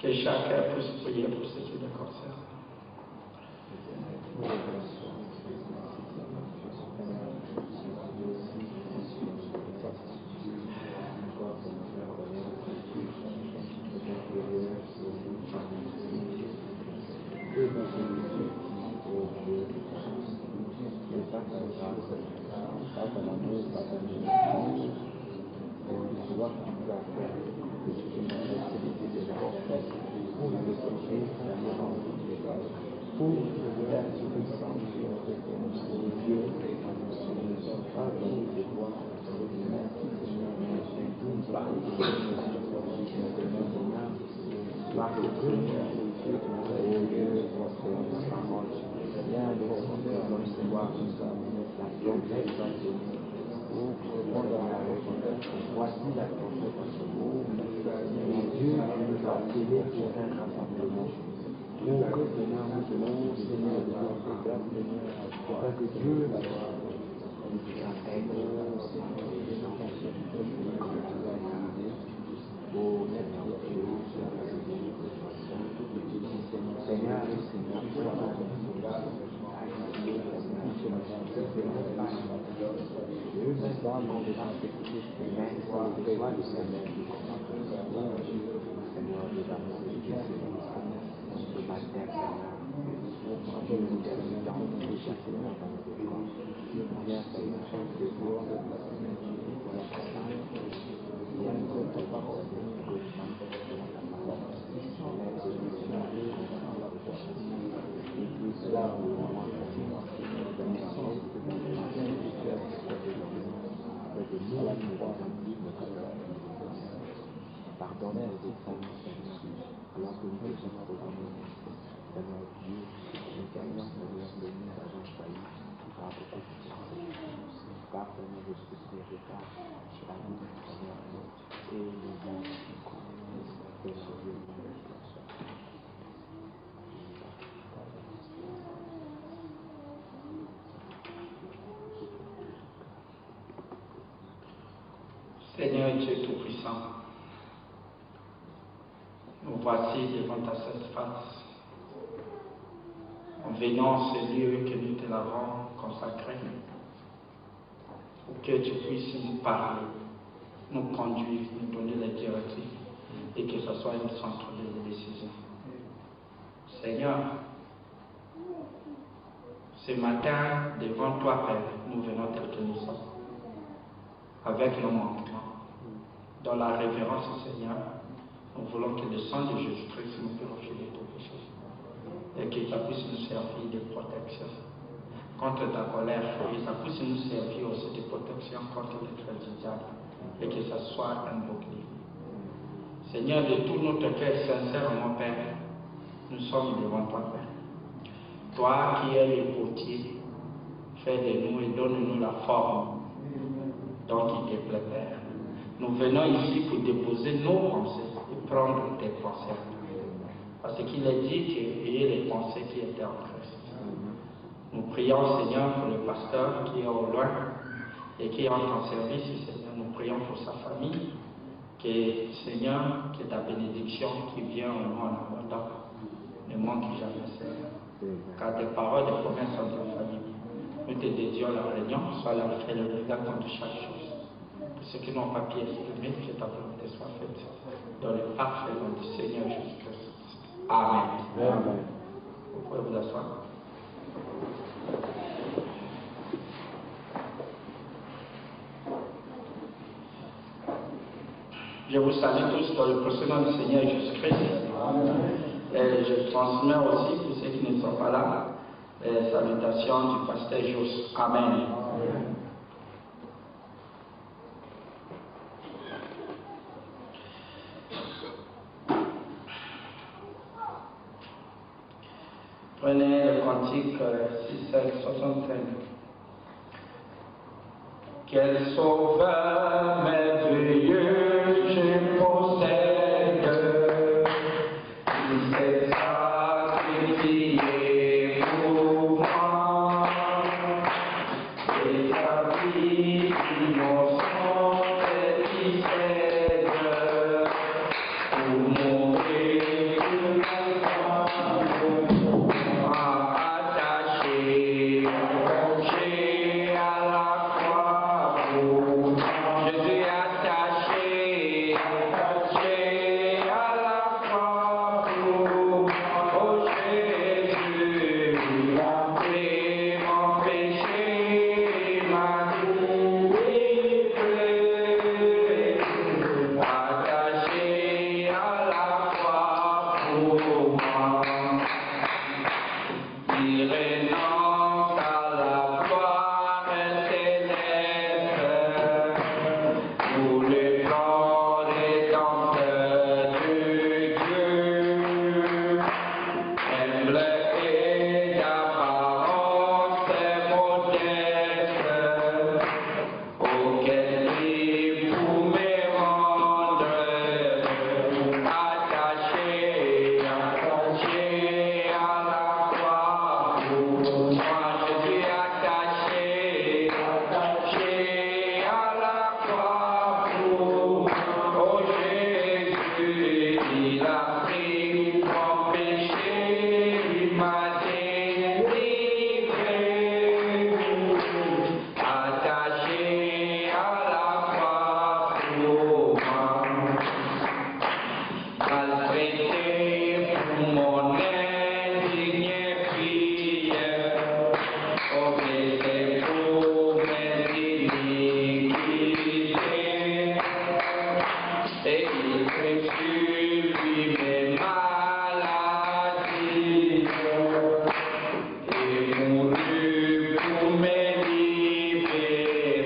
Que chacun puisse prier pour ce qui le concerne. nous la croix notre pardonne nos offenses, alors que nous sommes pardonnés. Seigneur Dieu, nous Seigneur, de nous avons failli, par beaucoup de temps. Pardonne de ce péché-là, la vie du Seigneur, et nous avons fait la vie de Seigneur Dieu Tout-Puissant, nous voici devant ta sainte face. En venant à ce lieu que nous te l'avons consacré, pour que tu puisses nous parler, nous conduire, nous donner les directives et que ce soit un centre de décision. Seigneur, ce matin, devant toi, Père, nous venons tel que nous sommes, avec nos manquements. Dans la révérence au Seigneur, nous voulons que le sang de Jésus-Christ nous purifie de tout péché et que ça puisse nous servir de protection contre ta colère, et ça puisse nous servir aussi de protection contre les traits du diable et que ça soit un bouclier. Seigneur, de tout notre cœur sincère, mon Père, nous sommes devant toi, Père. Toi qui es le potier, fais de nous et donne-nous la forme dont il te plaît, Père. Nous venons ici pour déposer nos pensées et prendre tes pensées. Parce qu'il est dit qu'ayez les pensées qui étaient en Christ. Nous prions, Seigneur, pour le pasteur qui est au loin et qui entre en service, Seigneur. Nous prions pour sa famille. Que, Seigneur, que ta bénédiction qui vient au nom en abondant ne manque jamais, Seigneur. Car tes paroles, tes promesses sont en famille. Nous te dédions la réunion, soit la fait le regard contre chaque chose. Pour ceux qui n'ont pas pu exprimer, que ta volonté soit faite dans le parfait nom du Seigneur Jésus-Christ. Amen. Amen. Vous pouvez vous asseoir. Je vous salue tous dans le précieux nom du Seigneur Jésus-Christ. Et je transmets aussi, pour ceux qui ne sont pas là, les salutations du pasteur Jos. Amen. Prenez le cantique 665. Quel sauveur merveilleux je possède, il s'est sacrifié pour moi, et sa vie innocente qui cède pour mourir pour moi, attaché à la croix pour moi. Je suis attaché à la croix pour moi. Oh Jésus, il a pris mon péché, m'a délivré. Attaché à la croix pour moi. Il renonce à la gloire céleste pour le plan rédempteur de Dieu. Humble et d'apparence modeste, auquel il pour me rendre attaché à la croix pour moi. Je suis attaché à la croix pour moi. Oh Jésus, il a pris mon péché, il m'a délivré. Attaché à la croix pour moi. Maltraité pour mon indigne prière, oppressé pour mes iniquités, et il fait subir mes maladies, et mourut pour me libérer.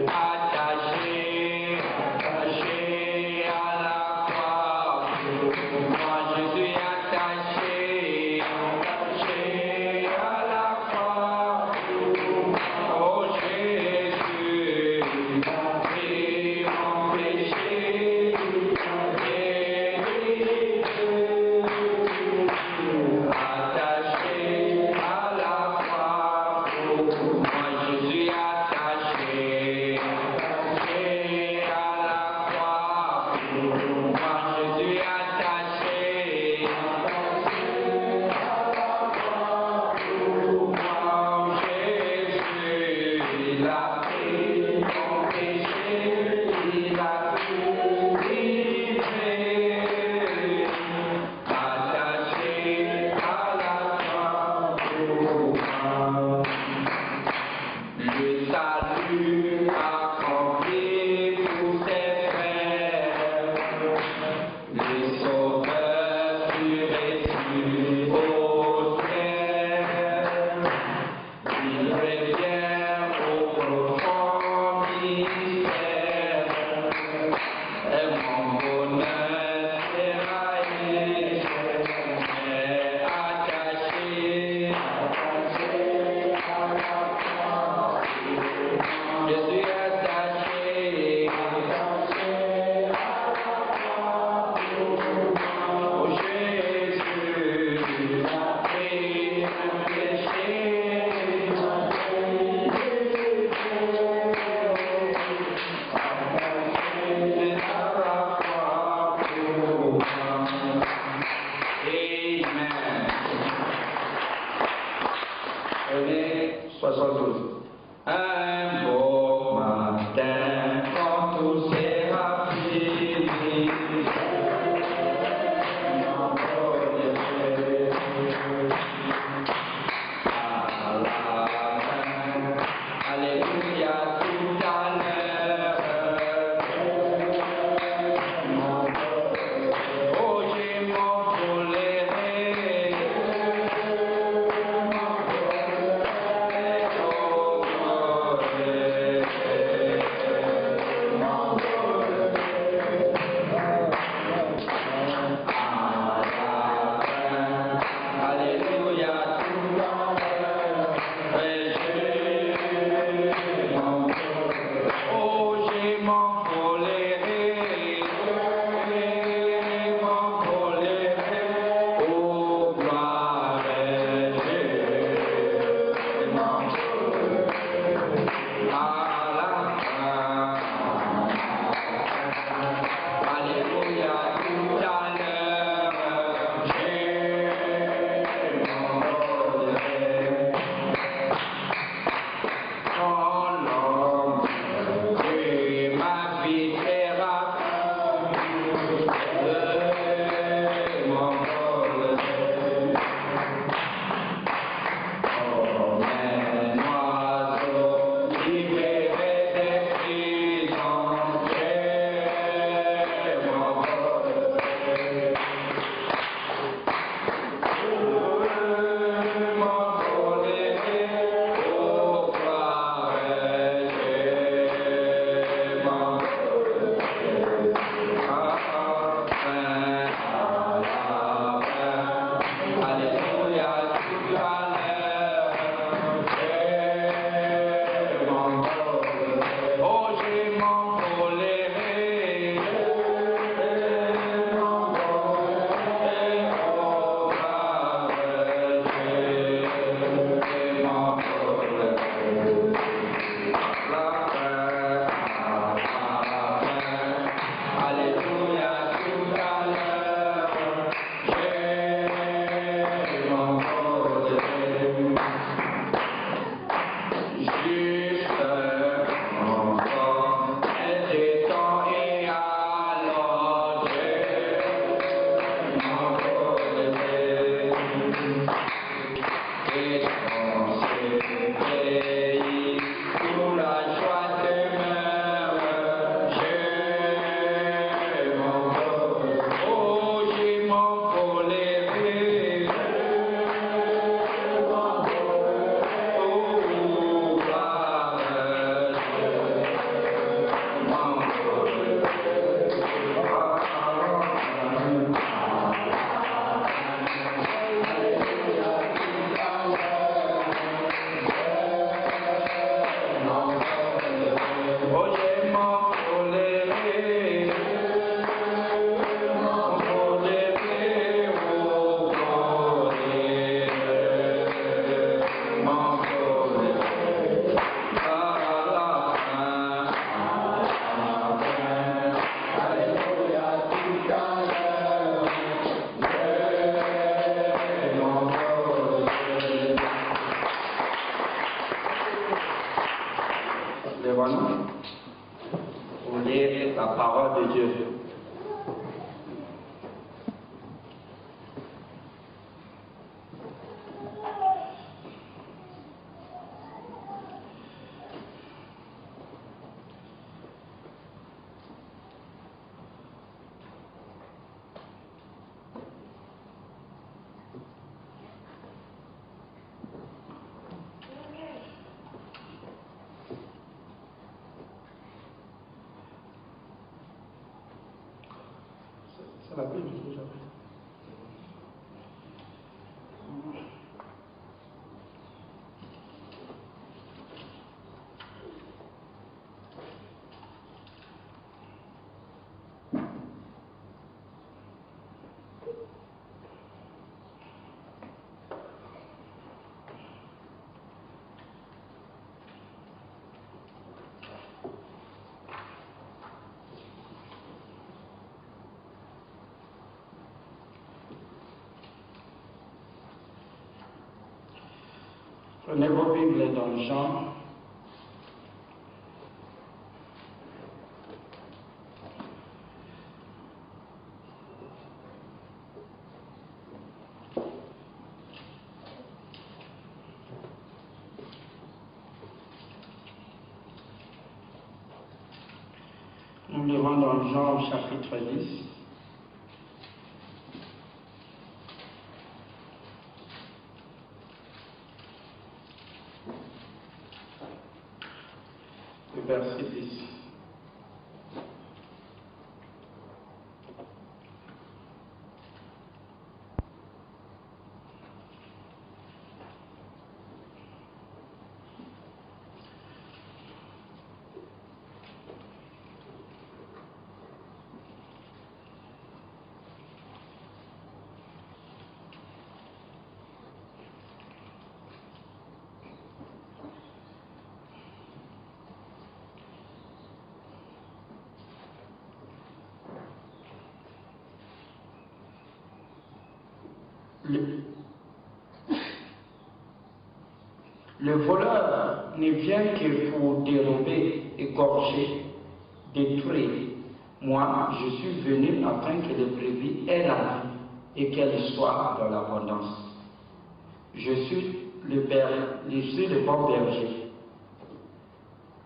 Attaché la parole de Dieu. C'est la Bible que j'avais. Prenez vos Bibles dans Jean. Nous lirons dans Jean au chapitre 10. Le verset 10. Le voleur ne vient que pour dérober, égorger, détruire. Moi, je suis venu afin que les brebis aient la vie et qu'elles soient dans l'abondance. Je suis le bon berger.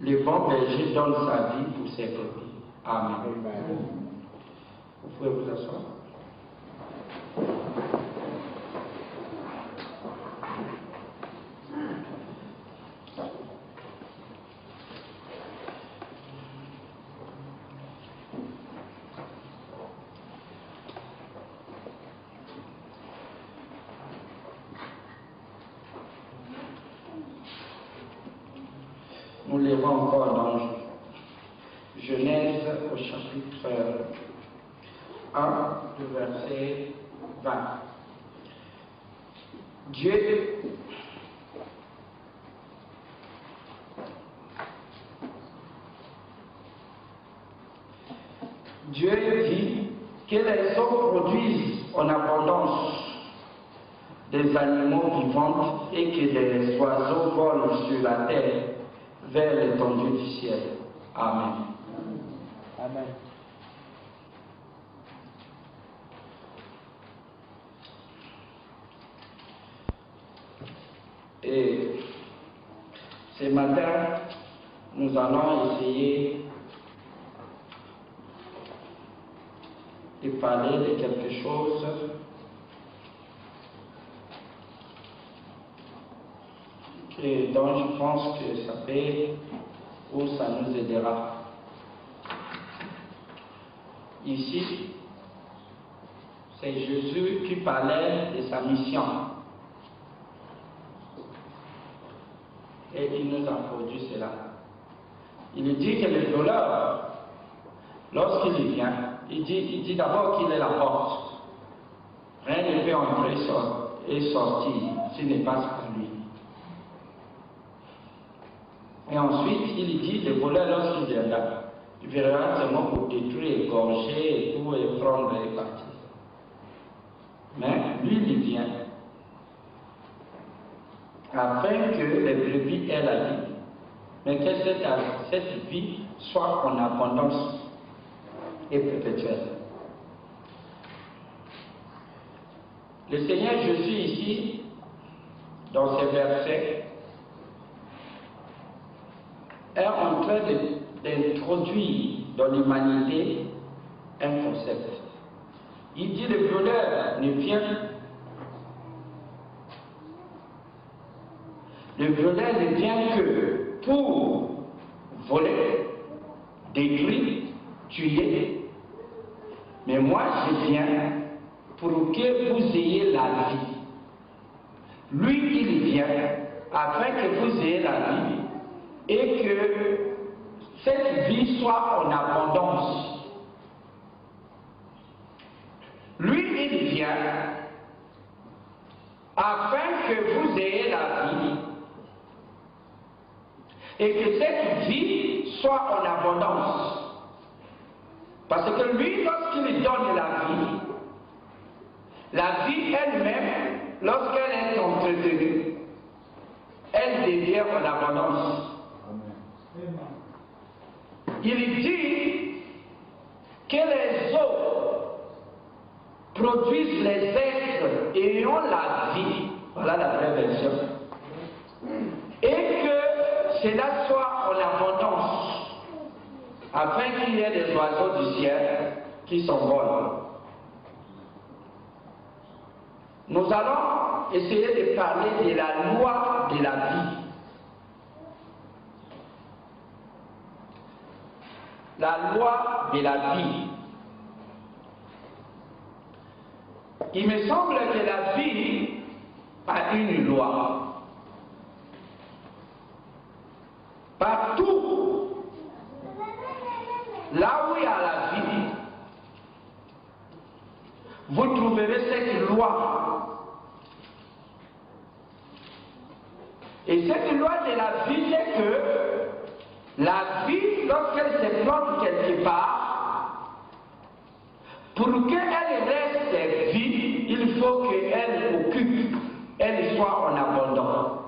Le bon berger donne sa vie pour ses brebis. Amen. Amen. Vous pouvez vous asseoir. Nous lirons encore dans Genèse au chapitre 1, du verset 20. Dieu dit que les eaux produisent en abondance des animaux vivants et que les oiseaux volent sur la terre vers l'étendue du ciel. Amen. Amen. Et ce matin, nous allons essayer de parler de quelque chose dont je pense que ça peut ou ça nous aidera. Ici, c'est Jésus qui parlait de sa mission. Et il nous a produit cela. Il dit que le voleur, lorsqu'il vient, il dit d'abord qu'il est la porte. Rien ne peut entrer et sortir s'il ne passe par lui. Et ensuite, il dit, le voleur, lorsqu'il viendra, il viendra seulement pour détruire, égorger et tout, et prendre et partir. Mais lui, il vient afin que les brebis aient la vie, mais que cette vie soit en abondance. et perpétuelle. Le Seigneur Jésus ici, dans ces versets, est en train d'introduire dans l'humanité un concept. Il dit le voleur ne vient. Le voleur ne vient que pour voler, détruire, tuer. Mais moi, je viens pour que vous ayez la vie. Lui, il vient afin que vous ayez la vie et que cette vie soit en abondance. Lui, il vient afin que vous ayez la vie et que cette vie soit en abondance. Parce que lui, lorsqu'il donne la vie elle-même, lorsqu'elle est entretenue, elle devient en abondance. Il dit que les eaux produisent les êtres ayant la vie, voilà la vraie version, et que cela soit en abondance, afin qu'il y ait des oiseaux du ciel qui s'envolent. Nous allons essayer de parler de la loi de la vie. La loi de la vie. Il me semble que la vie a une loi. Partout, là où il y a la vie, vous trouverez cette loi. Et cette loi de la vie, c'est que la vie, lorsqu'elle se plante quelque part, pour qu'elle reste vie, il faut qu'elle occupe, elle soit en abondance.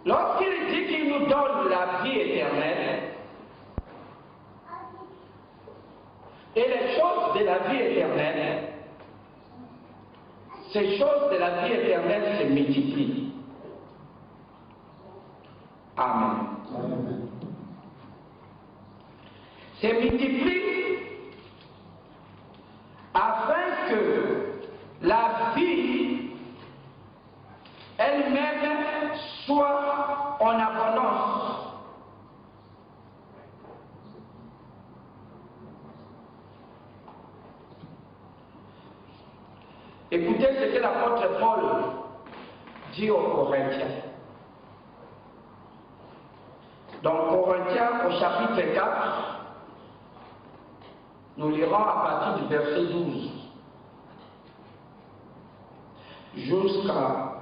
Lorsqu'il dit qu'il nous donne la vie éternelle, et les choses de la vie éternelle, ces choses de la vie éternelle se multiplient. Amen. Amen. Se multiplient afin que la vie elle-même soit en abondance. Écoutez ce que l'apôtre Paul dit aux Corinthiens. Dans Corinthiens, au chapitre 4, nous lirons à partir du verset 12 jusqu'à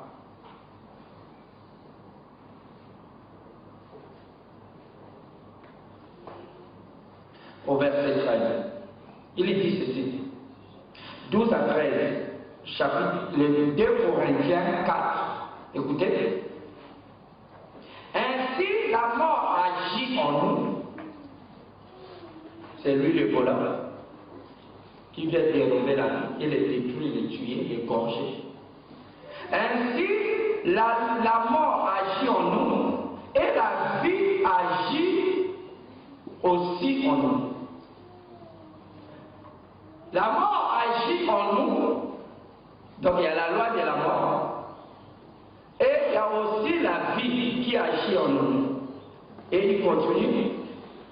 au verset 13. Il dit ceci, 12 à 13, chapitre, le 2 Corinthiens 4. Écoutez. Ainsi, la mort agit en nous. C'est lui le voleur qui vient dérober la vie, il est détruit, il est tué, il est égorgé. Ainsi, la mort agit en nous et la vie agit aussi en nous. La mort agit en nous, donc il y a la loi de la mort, et il y a aussi la vie qui agit en nous. Et il continue,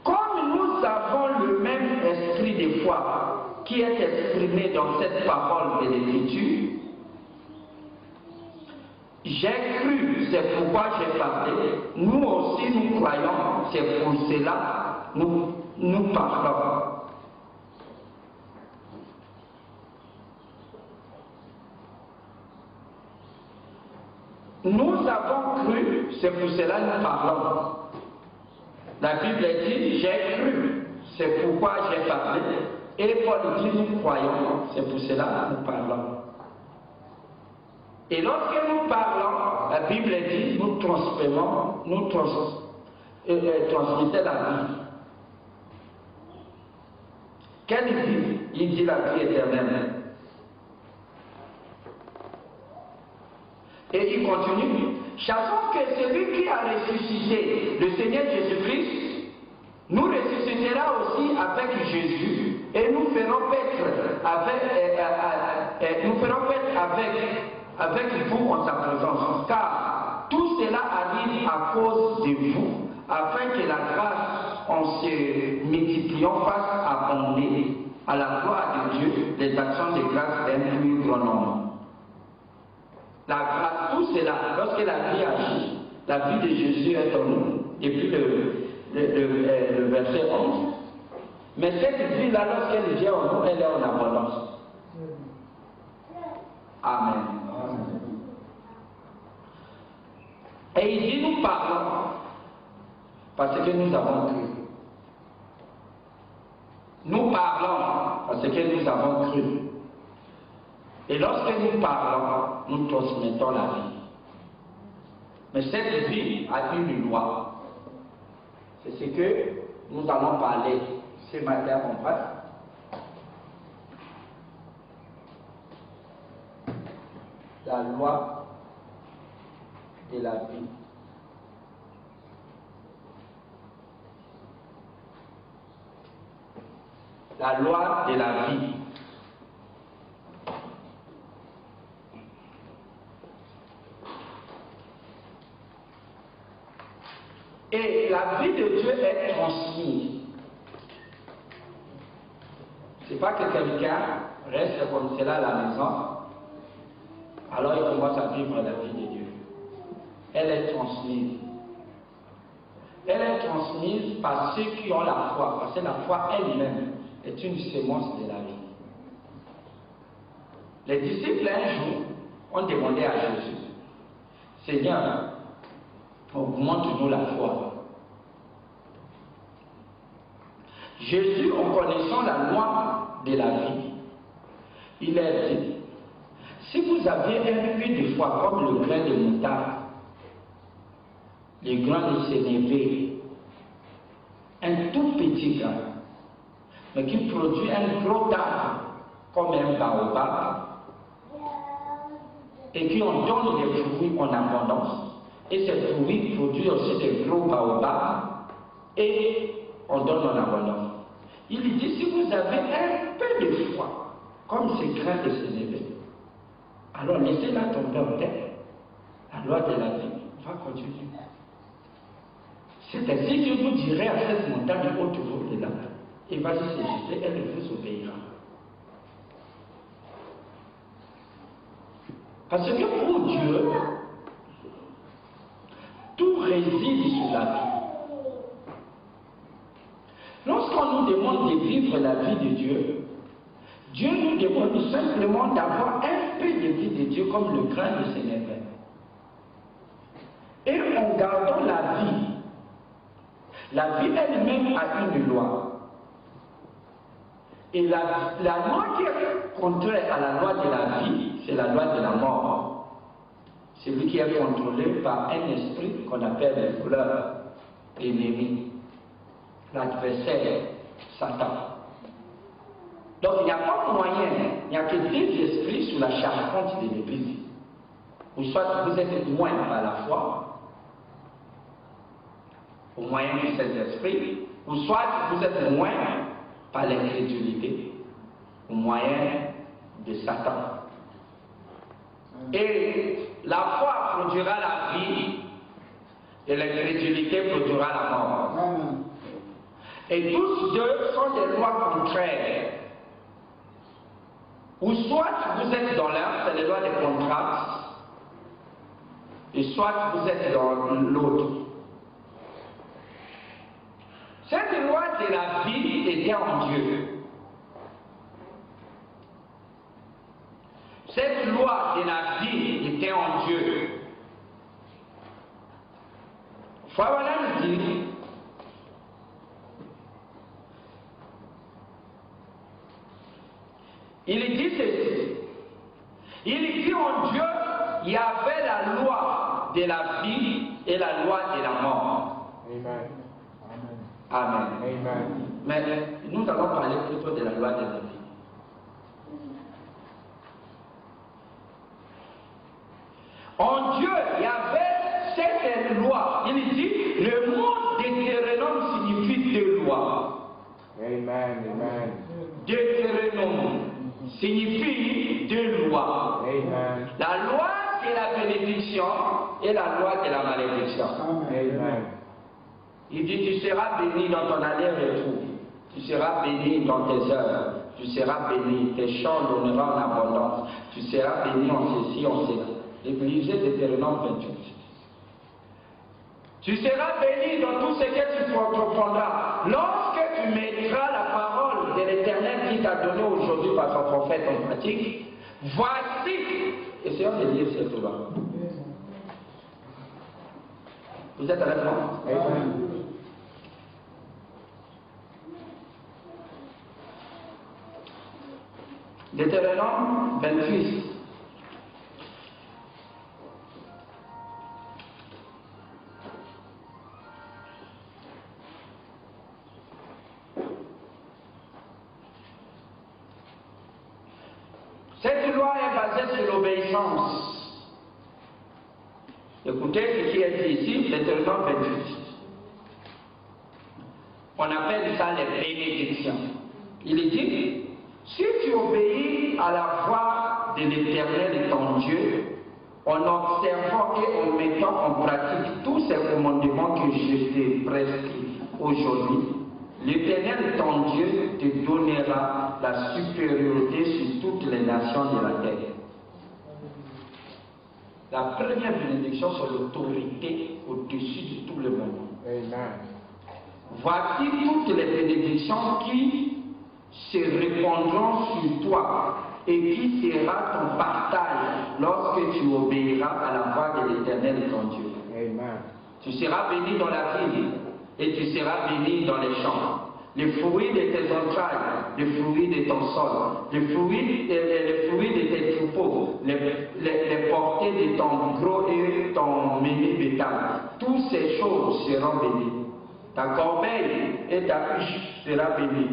comme nous avons le même esprit de foi qui est exprimé dans cette parole de l'Écriture, j'ai cru, c'est pourquoi j'ai parlé, nous aussi nous croyons, c'est pour cela nous parlons. Nous avons cru, c'est pour cela nous parlons. La Bible dit, j'ai cru, c'est pourquoi j'ai parlé. Et Paul dit, nous croyons, c'est pour cela nous parlons. Et lorsque nous parlons, la Bible dit, nous transmettons transmettait la vie. Quelle vie? Il dit la vie éternelle. Et il continue. Sachant que celui qui a ressuscité le Seigneur Jésus-Christ nous ressuscitera aussi avec Jésus et nous ferons paître avec vous en sa présence. Car tout cela arrive à cause de vous, afin que la grâce, en se multipliant, fasse abonder à la gloire de Dieu les actions de grâce d'un plus grand nombre. La grâce, tout cela, lorsque la vie agit, la vie de Jésus est en nous. Et puis le verset 11. Mais cette vie-là, lorsqu'elle vient en nous, elle est en abondance. Amen. Et il dit, nous parlons parce que nous avons cru. Nous parlons parce que nous avons cru. Et lorsque nous parlons, nous transmettons la vie. Mais cette vie a une loi. C'est ce que nous allons parler ce matin, mon frère. La loi de la vie. La loi de la vie. Et la vie de Dieu est transmise. C'est pas que quelqu'un reste comme cela à la maison, alors il commence à vivre la vie de Dieu. Elle est transmise. Elle est transmise par ceux qui ont la foi, parce que la foi elle-même est une sémence de la vie. Les disciples un jour ont demandé à Jésus, Seigneur, augmente-nous la foi. Jésus, en connaissant la loi de la vie, il a dit, si vous aviez un peu de foi comme le grain de moutarde, le grain de sénévé, un tout petit grain, mais qui produit un gros arbre comme un baobab, et qui en donne des fruits en abondance, et ces fruits produisent aussi des gros baobabs, et on donne en abondance. Il dit, si vous avez un peu de foi, comme ces grains de sénévé, alors laissez-la tomber en terre. La loi de la vie va continuer. C'est ainsi que vous direz à cette montagne ôte-vous de là, et vas-y se jeter, elle vous obéira. Parce que pour Dieu, tout réside sur la vie. Lorsqu'on nous demande de vivre la vie de Dieu, Dieu nous demande simplement d'avoir un peu de vie de Dieu comme le grain de sénévé. Et en gardant la vie elle-même a une loi. Et la loi qui est contraire à la loi de la vie, c'est la loi de la mort. Celui qui est contrôlé par un esprit qu'on appelle le voleur, l'ennemi, l'adversaire, Satan. Donc il n'y a pas moyen, il n'y a que deux esprits sous la charpente de l'église. Ou soit vous êtes moins par la foi, au moyen de cet esprit, ou soit vous êtes moins par l'incrédulité, au moyen de Satan. Et la foi produira la vie, et l'incrédulité produira la mort. Et tous deux sont des lois contraires. Ou soit vous êtes dans l'un, c'est les lois des contrats, et soit vous êtes dans l'autre. Cette loi de la vie était en Dieu. Cette loi de la vie était en Dieu. Voilà nous dit, il dit ceci. Il dit en Dieu, il y avait la loi de la vie et la loi de la mort. Amen. Amen. Amen. Mais nous allons parler plutôt de la loi de la vie. En Dieu, il y avait cette loi. Il dit, le mot Deutéronome signifie deux lois. Amen. Amen. Deutéronome signifie deux lois. Amen. La loi c'est la bénédiction et la loi c'est la malédiction. Amen. Il dit, tu seras béni dans ton aller-retour. Tu seras béni dans tes œuvres. Tu seras béni. Tes champs donneront en abondance. Tu seras béni en ceci, en cela. Lisez Deutéronome 28. Tu seras béni dans tout ce que tu entreprendras. Lorsque tu mettras la parole de l'Éternel qui t'a donné aujourd'hui par son prophète en pratique, voici, essayons de lire cette loi. Vous êtes avec moi? Amen. Deutéronome 28. Cette loi est basée sur l'obéissance. Écoutez ce qui est dit ici, Deutéronome 28. On appelle ça les bénédictions. Il est dit, si tu obéis à la voix de l'Éternel ton Dieu, en observant et en mettant en pratique tous ces commandements que je t'ai prescrits aujourd'hui, l'Éternel ton Dieu te donnera la supériorité sur toutes les nations de la terre. La première bénédiction, c'est l'autorité au-dessus de tout le monde. Amen. Voici toutes les bénédictions qui se répandront sur toi et qui sera ton partage lorsque tu obéiras à la voix de l'Éternel ton Dieu. Amen. Tu seras béni dans la ville et tu seras béni dans les champs. Les fruits de tes entrailles, les fruits de ton sol, les fruits de tes troupeaux, les portées de ton gros et ton menu bétail, toutes ces choses seront bénies. Ta corbeille et ta huche sera bénie.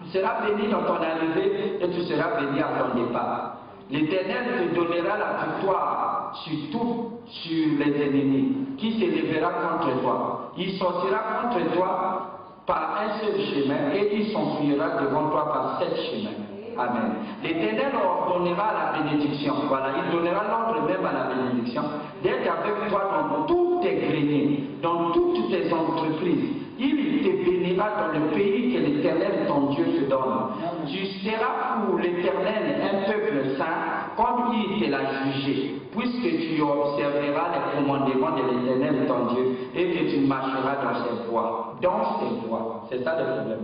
Tu seras béni dans ton arrivée et tu seras béni à ton départ. L'Éternel te donnera la victoire sur les ennemis qui se lèvera contre toi. Il sortira contre toi par un seul chemin et il s'enfuira devant toi par 7 chemins. Amen. L'Éternel ordonnera la bénédiction. Voilà, il donnera l'ordre même à la bénédiction d'être avec toi dans tous tes greniers, dans toutes tes entreprises. Il te bénira dans le pays que l'Éternel ton Dieu te donne. Tu seras pour l'Éternel un peuple saint comme il te l'a jugé, puisque tu observeras les commandements de l'Éternel ton Dieu et que tu marcheras dans ses voies. Dans ses voies. C'est ça le problème.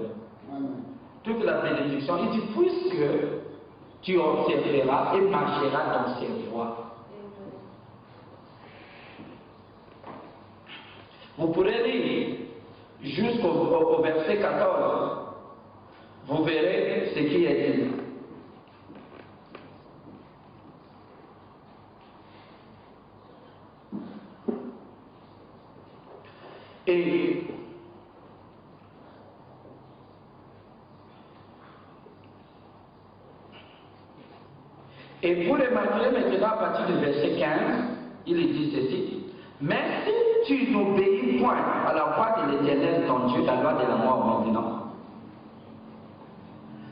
Toute la bénédiction, il dit, puisque tu observeras et marcheras dans ses voies. Vous pourrez lire jusqu'au verset 14. Vous verrez ce qui est dit. Et vous remarquerez maintenant à partir du verset 15, il dit ceci. Mais si tu n'obéis point à la voix de l'Éternel ton Dieu, la loi de la mort maintenant,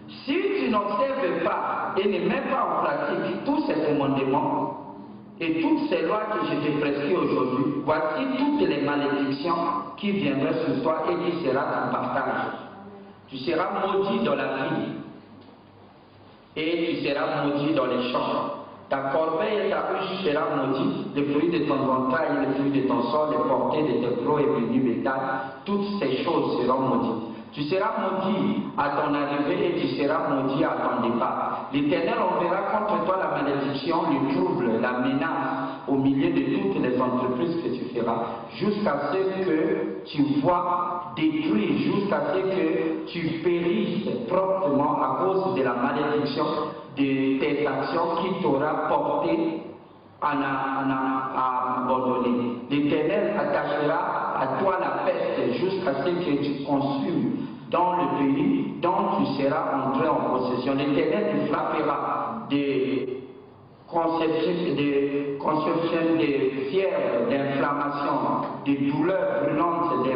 si tu n'observes pas et ne mets pas en pratique tous ces commandements et toutes ces lois que je t'ai prescrites aujourd'hui, voici toutes les malédictions qui viendraient sur toi et qui sera ton partage. Tu seras maudit dans la ville et tu seras maudit dans les champs. Ta corbeille et ta huche seront maudites, les fruits de ton entraille, les fruits de ton sol, les portées de tes gros et menus bétail, toutes ces choses seront maudites. Tu seras maudit à ton arrivée et tu seras maudit à ton départ. L'Éternel enverra contre toi la malédiction, le trouble, la menace au milieu de toutes les entreprises que tu feras, jusqu'à ce que tu vois détruit, jusqu'à ce que tu périsses proprement à cause de la malédiction de tes actions qui t'aura porté à abandonner. L'Éternel attachera à toi la peste jusqu'à ce que tu consumes dans le pays dont tu seras entré en possession. L'Éternel te frappera des conceptions, des fièvres, d'inflammation, des douleurs brûlantes,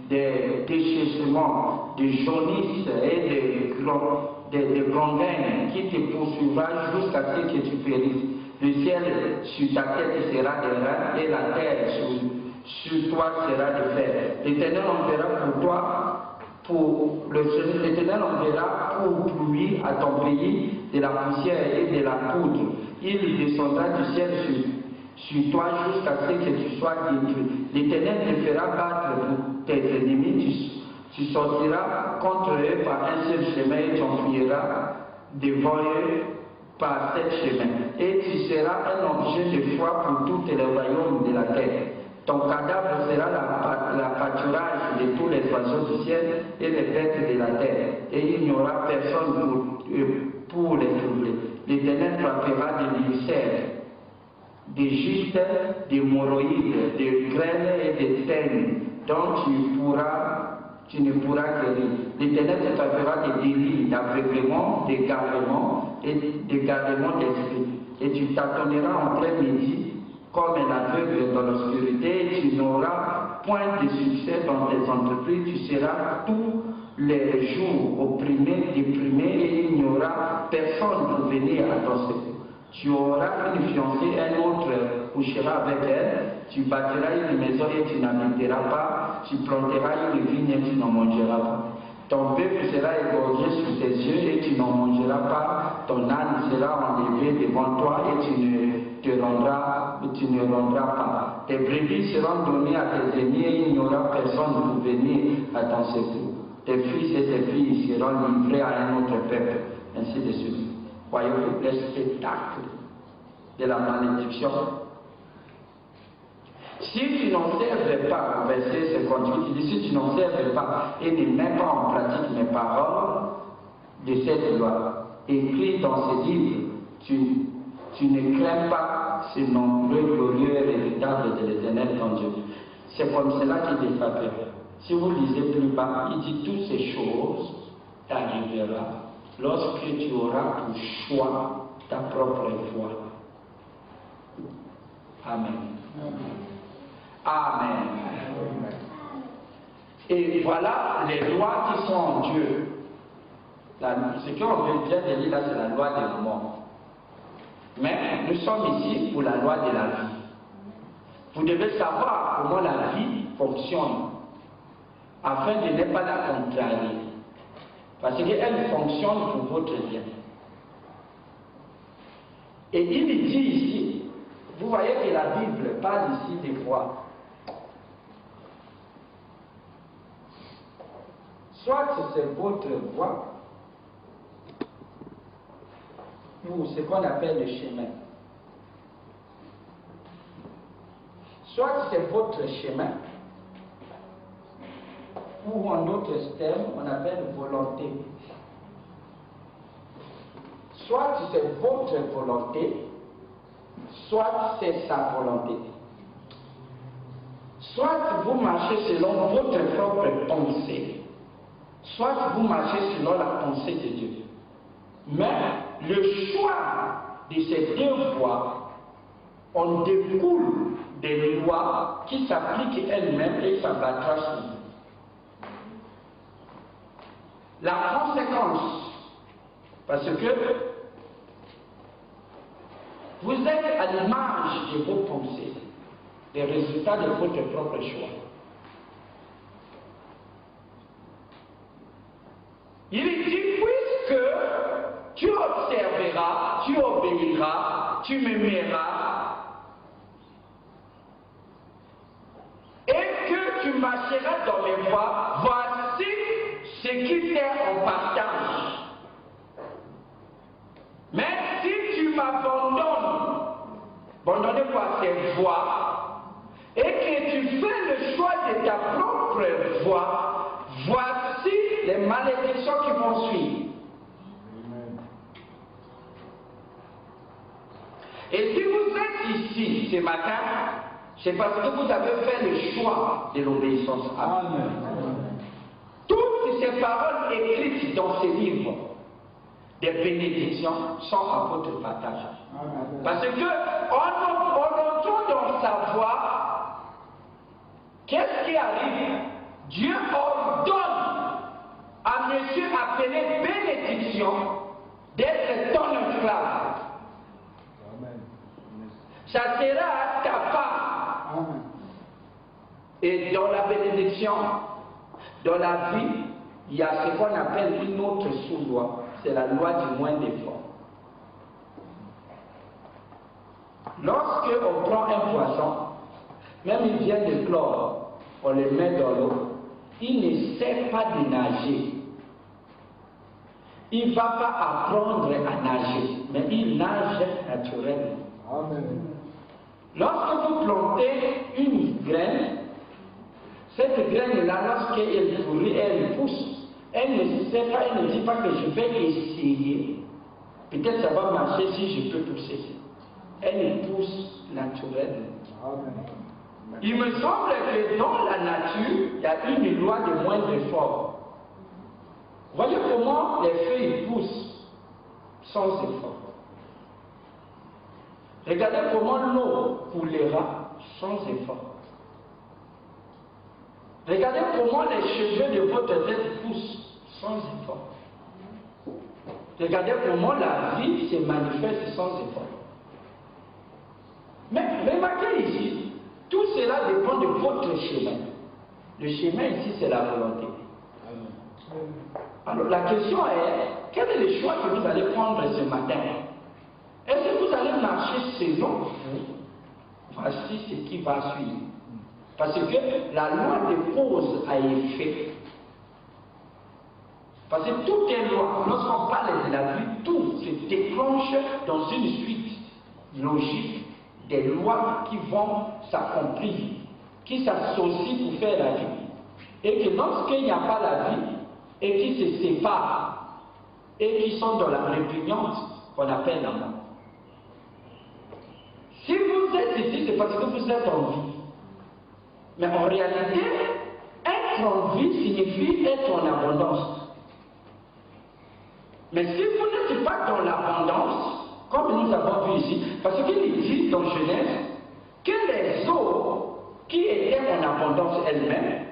des déchaissements, des jaunisses et des gangrènes qui te poursuivra jusqu'à ce que tu périsses. Le ciel sur ta tête sera de reins et la terre sur toi sera de fer. L'Éternel enverra pour toi, l'Éternel enverra pour pluie à ton pays de la poussière et de la poudre. Il descendra du ciel sur toi jusqu'à ce que tu sois détruit. L'Éternel te fera battre pour tes ennemis. Tu sortiras contre eux par un seul chemin et tu enfuiras dévoré par sept chemins. Et tu seras un objet de foi pour tous les royaumes de la terre. Ton cadavre sera la pâturage de tous les oiseaux du ciel et les bêtes de la terre. Et il n'y aura personne pour les troubler. L'Éternel frappera des ulcères, des gîtes, des hémorroïdes, des grêles et des teignes dont tu ne pourras guérir. L'Éternel te frappera des délits, d'aveuglement, d'égarement et d'égarement d'esprit. Et tu tâtonneras en plein midi comme un aveugle dans l'obscurité, et tu n'auras point de succès dans tes entreprises, tu seras tous les jours opprimé, déprimé, et il n'y aura personne pour venir à ton secours. Tu auras une fiancée, un autre couchera avec elle, tu bâtiras une maison et tu n'habiteras pas, tu planteras une vigne et tu n'en mangeras pas. Ton peuple sera égorgé sous tes yeux et tu n'en mangeras pas, ton âne sera enlevé devant toi et tu ne rendras pas. Tes brebis seront données à tes ennemis et il n'y aura personne pour venir à ton secours. Tes fils et tes filles seront livrés à un autre peuple, ainsi de suite. Voyez-vous le spectacle de la malédiction. Si tu n'observes pas, verset 58, il dit, si tu n'observes pas et ne mets pas en pratique mes paroles de cette loi, écrit dans ce livre, tu ne crains pas ce nombreux glorieux et redoutable de l'Éternel ton Dieu. C'est comme cela qu'il est frappé. Si vous lisez plus bas, il dit toutes ces choses t'arriveront lorsque tu auras pour choix ta propre voie. Amen. Amen. Et voilà les lois qui sont en Dieu. Ce qu'on veut dire de lire là, c'est la loi de la mort. Mais nous sommes ici pour la loi de la vie. Vous devez savoir comment la vie fonctionne, afin de ne pas la contrarier. Parce qu'elle fonctionne pour votre bien. Et il dit ici, vous voyez que la Bible parle ici des voies. Soit c'est votre voie, ou ce qu'on appelle le chemin. Soit c'est votre chemin, ou en d'autres termes, on appelle volonté. Soit c'est votre volonté, soit c'est sa volonté. Soit vous marchez selon votre propre pensée, soit vous marchez selon la pensée de Dieu. Mais le choix de ces deux voies, on découle des lois qui s'appliquent elles-mêmes et s'abattra sur vous. La conséquence, parce que vous êtes à l'image de vos pensées, les résultats de votre propre choix. Il dit, puisque tu observeras, tu obéiras, tu m'aimeras, et que tu marcheras dans mes voies, voici ce qui t'est en partage. Mais si tu m'abandonnes, abandonnes par tes voies, et que tu fais le choix de ta propre voie, voici les malédictions qui vont suivre. Et si vous êtes ici ce matin, c'est parce que vous avez fait le choix de l'obéissance. Amen. ces paroles écrites dans ces livres, des bénédictions, sont à votre partage. Parce que on entend dans sa voix, qu'est-ce qui arrive? Dieu ordonne à monsieur appelé bénédiction d'être ton esclave. Ça sera ta part. Et dans la bénédiction, dans la vie, il y a ce qu'on appelle une autre sous-loi. C'est la loi du moins d'effort. Lorsque on prend un poisson, même il vient de chlore, on le met dans l'eau, il ne sait pas de nager. Il ne va pas apprendre à nager, mais il nage naturellement. Amen. Lorsque vous plantez une graine, cette graine-là, lorsqu'elle pourrit, elle pousse. Elle ne sait pas, elle ne dit pas que je vais essayer. Peut-être ça va marcher si je peux pousser. Elle pousse naturellement. Il me semble que dans la nature, il y a une loi de moins d'effort. Voyez comment les feuilles poussent sans effort. Regardez comment l'eau coulera sans effort. Regardez comment les cheveux de votre tête poussent sans effort. Regardez comment la vie se manifeste sans effort. Mais remarquez ici, tout cela dépend de votre chemin. Le chemin ici, c'est la volonté. Alors la question est, quel est le choix que vous allez prendre ce matin? Est-ce que vous allez marcher selon vous? Voici ce qui va suivre. Parce que la loi de cause à effet. Parce que toutes les lois, lorsqu'on parle de la vie, tout se déclenche dans une suite logique des lois qui vont s'accomplir, qui s'associent pour faire la vie. Et que lorsqu'il n'y a pas la vie, et qui se séparent, et qui sont dans la répugnance qu'on appelle la mort. Si vous êtes ici, c'est parce que vous êtes en vie. Mais en réalité, être en vie signifie être en abondance. Mais si vous n'êtes pas dans l'abondance, comme nous avons vu ici, parce qu'il dit dans Genèse que les eaux qui étaient en abondance elles-mêmes,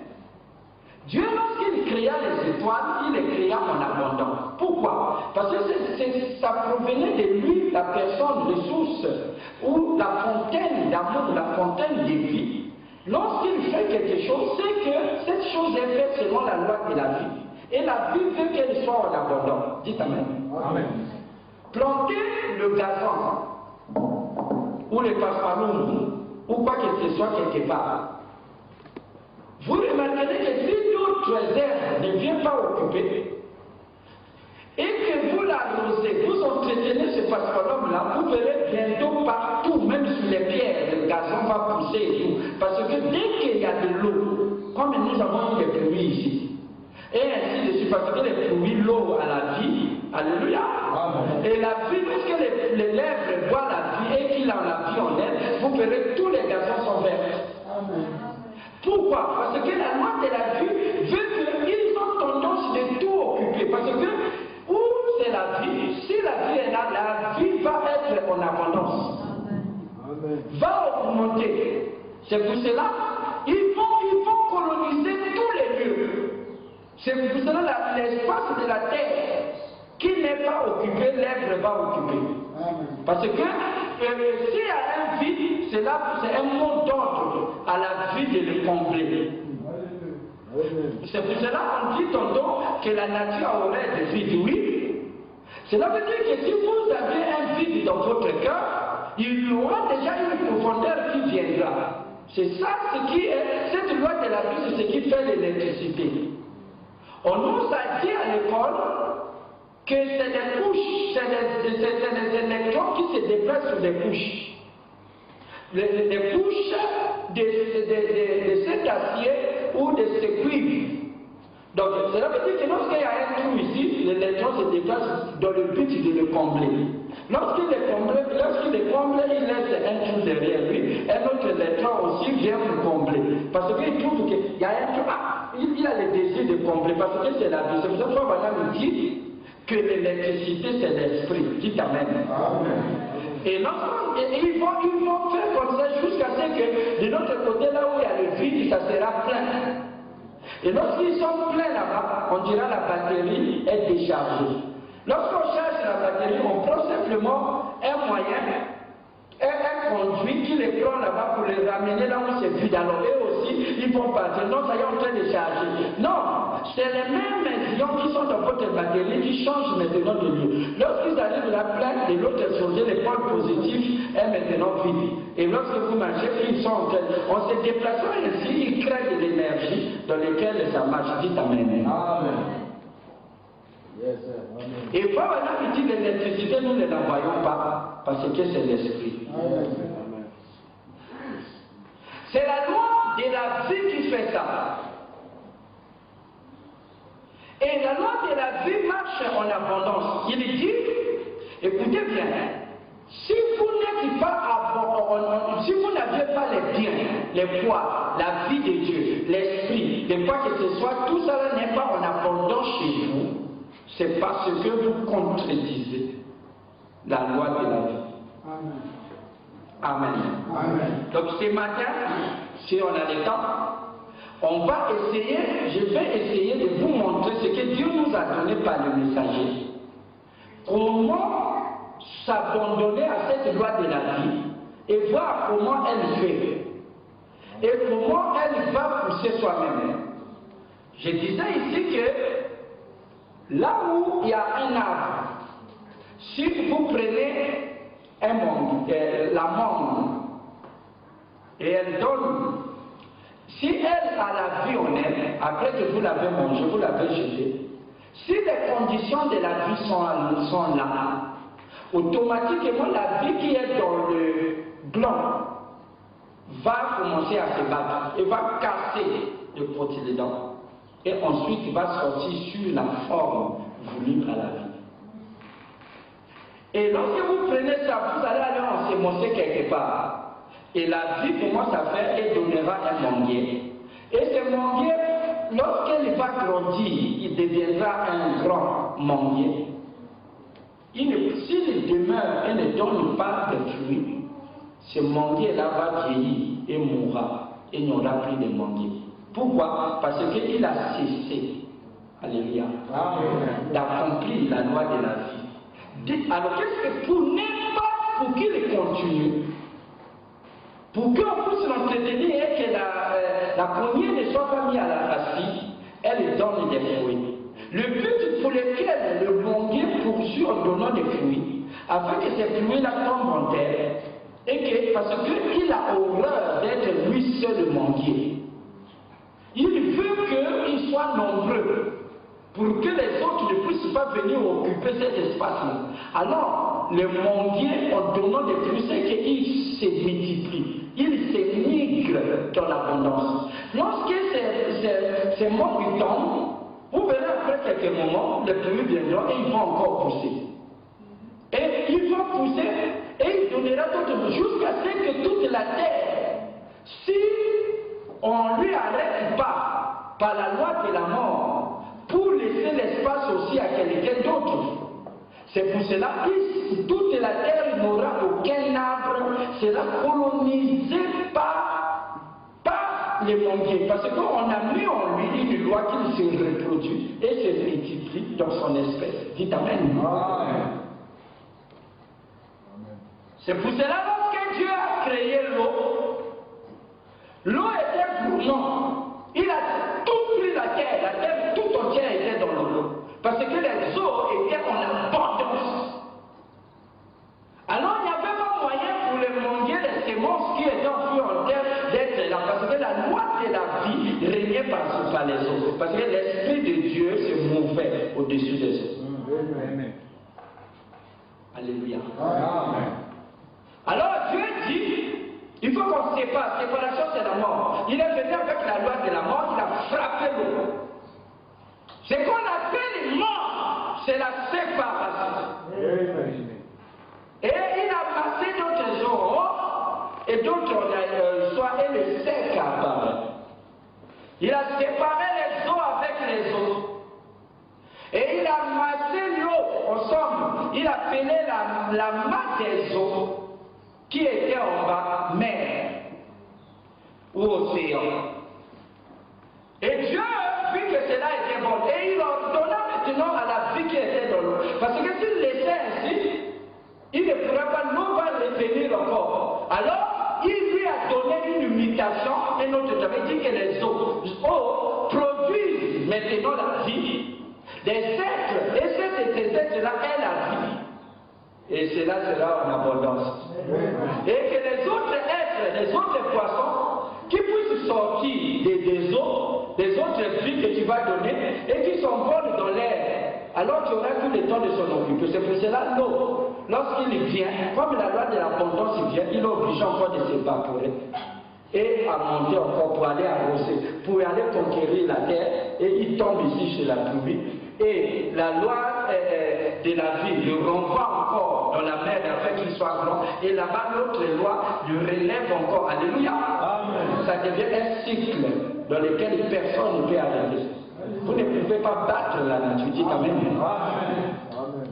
Dieu, lorsqu'il créa les étoiles, il les créa en abondance. Pourquoi? Parce que ça provenait de lui, la personne, les sources, ou la fontaine d'amour, la fontaine de vie. Lorsqu'il fait quelque chose, c'est que cette chose est faite selon la loi de la vie. Et la vie veut qu'elle soit en abondance. Dites Amen. Amen. Planter le gazon, ou le paspaloum, ou quoi que ce soit quelque part. Vous remarquerez que si d'autres herbes ne viennent pas occuper, et que vous l'arrosez, vous entretenez ce paspaloum-là, vous verrez bientôt partout, même sur les pierres, le gazon va pousser et tout. Parce que dès qu'il y a de l'eau, comme nous avons eu des pluies ici, et ainsi de suite, parce que les pluies, l'eau à la vie, alléluia. Amen. Et la vie, lorsque les lèvres voient la vie et qu'il a la vie en elle, vous verrez tous les gazons sont verts. Amen. Pourquoi? Parce que la loi de la vie veut qu'ils ont tendance de tout occuper. Parce que où c'est la vie, si la vie est là, la vie va être en abondance. Amen. Va augmenter. C'est pour cela ils vont coloniser tous les lieux. C'est pour cela l'espace de la terre qui n'est pas occupé, l'herbe va occuper. Amen. Parce que s'il y a un vide, c'est un mot d'ordre à la vie de le combler. C'est pour cela qu'on dit tantôt que la nature aurait des vides, oui. Cela veut dire que si vous avez un vide dans votre cœur, il y aura déjà une profondeur qui viendra. C'est ça ce qui est, cette loi de la vie, c'est ce qui fait l'électricité. On nous a dit à l'école que c'est des couches, c'est des électrons qui se déplacent sur des couches. Les couches de cet acier ou de ce cuivre. Donc, cela veut dire que lorsqu'il y a un trou ici, l'électron se déplace dans le but de le combler. Lorsqu'il est comblé, il laisse un trou derrière lui, un autre électron aussi vient pour combler. Parce qu'il trouve qu'il y a un trou, il a le désir de complet parce que c'est la vie. C'est pour ça que Frère nous dit que l'électricité c'est l'esprit. Dites Amen. Amen. Et ils vont faire comme ça jusqu'à ce que de l'autre côté, là où il y a le vide, ça sera plein. Et lorsqu'ils sont pleins là-bas, on dira la batterie est déchargée. Lorsqu'on charge la batterie, on prend simplement un moyen, un conduit qui les prend là-bas pour les ramener là où c'est vide. Alors eux aussi, ils vont partir. Non, ça y est en train de charger. Non, c'est les mêmes ions qui sont dans votre batterie qui changent maintenant de lieu. Lorsqu'ils arrivent de la plaque de l'autre exposé, les pôles positifs est maintenant vide. Et lorsque vous marchez, ils sont en train. En se déplaçant ainsi, ils créent de l'énergie dans laquelle ça marche. Dites Amen. Amen. Yes, et voilà, il dit l'électricité, nous ne la voyons pas parce que c'est l'esprit. C'est la loi de la vie qui fait ça. Et la loi de la vie marche en abondance. Il dit, écoutez bien, si vous n'êtes pas si vous n'avez pas les biens, les poids, la vie de Dieu, l'esprit, les quoi que ce soit, tout ça n'est pas en abondance chez vous. C'est parce que vous contredisez la loi de la vie. Amen. Amen. Amen. Donc ce matin, si on a le temps, on va essayer, je vais essayer de vous montrer ce que Dieu nous a donné par le messager. Comment s'abandonner à cette loi de la vie et voir comment elle fait. Et comment elle va pousser soi-même. Je disais ici que là où il y a un arbre, si vous prenez un mangue, la mangue, et elle donne, si elle a la vie en elle, après que vous l'avez mangée, vous l'avez jetée, si les conditions de la vie sont là, automatiquement la vie qui est dans le gland va commencer à se battre et va casser le cotylédon. Et ensuite il va sortir sur la forme voulue à la vie. Et lorsque vous prenez ça, vous allez aller ensemencer quelque part. Et la vie commence à faire et donnera un manguier. Et ce manguier, lorsqu'il va grandir, il deviendra un grand manguier. S'il demeure et ne donne pas de fruits, ce manguier-là va vieillir et mourra. Et il n'y aura plus de manguier. Pourquoi? Parce qu'il a cessé, alléluia, d'accomplir la loi de la vie. Alors qu'est-ce que pour n'est pas pour qu'il continue, pour qu'on puisse l'entretenir et que la poignée ne soit pas mise à la racine, elle donne des fruits. Le but pour lequel le manguier poursuit en donnant des fruits, afin que ces fruits-là tombent en terre, et que, parce qu'il a horreur d'être lui seul le manguier, il veut qu'il soit nombreux, pour que les autres ne puissent pas venir occuper cet espace-là. Alors, le manguier, en donnant des fruits, c'est qu'il se multiplie, il se migre dans l'abondance. Lorsque ces mangues tombent, vous verrez après quelques moments, les fruits viendront et ils vont encore pousser. Et ils vont pousser et il donnera d'autres jusqu'à ce que toute la terre, si on ne lui arrête pas par la loi de la mort, pour laisser l'espace aussi à quelqu'un d'autre. C'est pour cela que toute la terre n'aura aucun arbre, sera colonisée par les manguiers. Parce qu'on a mis en lui une loi qu'il se reproduit et se multiplie dans son espèce. Dites Amen. Amen. C'est pour cela que Dieu a créé l'eau. L'eau était gourmande. Il a tout pris la terre tout entière était dans l'eau. Parce que les eaux étaient en abondance. Alors il n'y avait pas moyen pour les manguiers, les semences qui étaient enfouies en terre d'être là. Parce que la loi de la vie régnait par les eaux. Parce que l'Esprit de Dieu se mouvait au-dessus des eaux. Amen. Alléluia. Amen. Alors Dieu dit, il faut qu'on se sépare. Séparation, c'est la mort. Il est venu avec la loi de la mort, il a frappé l'eau. Ce qu'on appelle mort, c'est la séparation. Et il a passé d'autres eaux et d'autres soirs et le sec apparaît. Il a séparé les eaux avec les eaux. appelait la masse des eaux qui était en bas, mer ou océan. Et Dieu vit que cela était bon. Et il ordonna maintenant à la vie qui était dans l'eau. Parce que s'il laissait ainsi, il ne pourrait pas, l'eau va revenir encore. Alors, il lui a donné une mutation, et notre avait dit que les eaux produisent maintenant la vie. Des êtres, et ces êtres-là est la vie. Et cela sera en abondance. Et que les autres êtres, les autres poissons, qui puissent sortir des eaux, des autres vies que tu vas donner, et qui sont bonnes dans l'air. Alors tu auras tout le temps de s'en occuper. C'est pour cela, l'eau, lorsqu'il vient, comme la loi de l'abondance vient, il est obligé encore de s'évaporer. Et à monter encore pour aller arroser, pour aller conquérir la terre, et il tombe ici chez la pluie. Et la loi de la vie le renvoie encore dans la mer afin qu'il soit grand. Et là-bas, l'autre loi le relève encore. Alléluia. Amen. Ça devient un cycle dans lequel personne ne peut arrêter. Vous ne pouvez pas battre la nature. Dites Amen. Amen.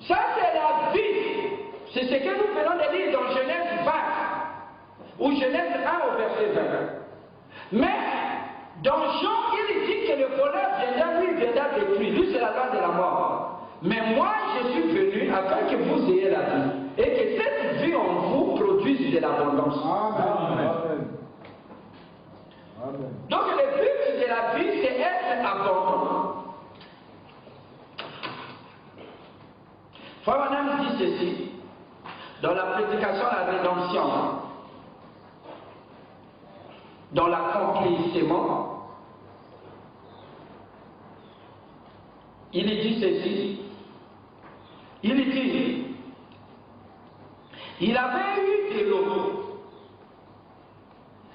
Ça, c'est la vie. C'est ce que nous venons de lire dans Genèse 20 ou Genèse 1 au verset 20. Mais dans Jean, il dit que le voleur viendra, lui, viendra détruire. Lui, c'est la loi de la mort. Mais moi, je suis venu afin que vous ayez la vie. Et que cette vie en vous produise de l'abondance. Amen. Amen. Donc, le but de la vie, c'est être abondant. Frère Madame dit ceci, dans la prédication de la rédemption, dans l'accomplissement, il dit ceci, il dit, il avait eu de l'eau,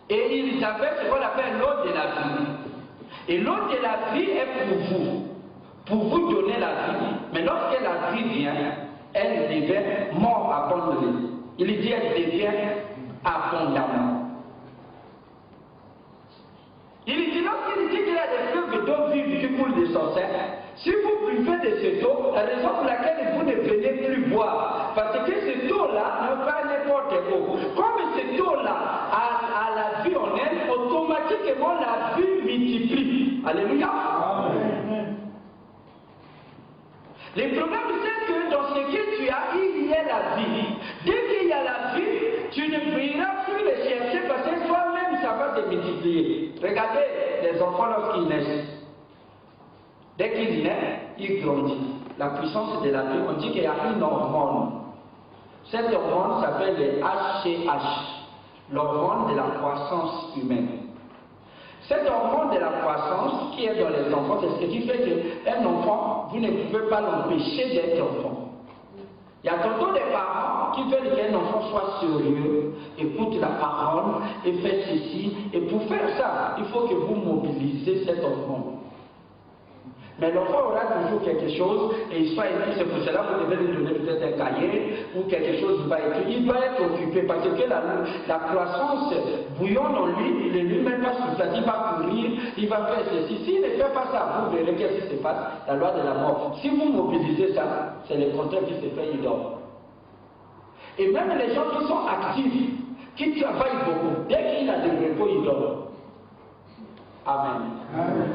et il avait ce qu'on appelle l'eau de la vie. Et l'eau de la vie est pour vous donner la vie. Mais lorsque la vie vient, elle devient mort abondamment. Il dit, elle devient abondamment. Il dit, lorsqu'il dit qu'il y a des fleuves d'eau vive qui coulent de son sein, si vous buvez de cette eau, la raison pour laquelle vous ne venez plus boire, parce que cette eau-là n'est pas n'importe où. Comme cette eau-là a la vie en elle, automatiquement la vie multiplie. Alléluia. Amen. Le problème, c'est que dans ce que tu as, il y a la vie. Dès qu'il y a la vie, tu ne pourras plus le chercher parce que toi-même, ça va te multiplier. Regardez les enfants lorsqu'ils naissent. Dès qu'ils naissent, ils grandissent. La puissance de la vie, on dit qu'il y a une hormone. Cette hormone s'appelle le HCH, l'hormone de la croissance humaine. Cette hormone de la croissance qui est dans les enfants, c'est ce qui fait qu'un enfant, vous ne pouvez pas l'empêcher d'être enfant. Il y a tantôt des parents qui veulent qu'un enfant soit sérieux, écoute la parole et fait ceci. Et pour faire ça, il faut que vous mobilisez cet enfant. Mais l'enfant aura toujours quelque chose et il soit écrit, c'est pour cela que vous devez lui donner peut-être un cahier ou quelque chose qui va être. Il doit être occupé parce que la croissance bouillonne en lui, il ne lui met pas sur place, il va courir, il va faire ceci. S'il ne fait pas ça, vous verrez qu'est-ce qui se passe, la loi de la mort. Si vous mobilisez ça, c'est le contraire qui se fait, il dort. Et même les gens qui sont actifs, qui travaillent beaucoup, dès qu'il a des repos, il dort. Amen. Amen.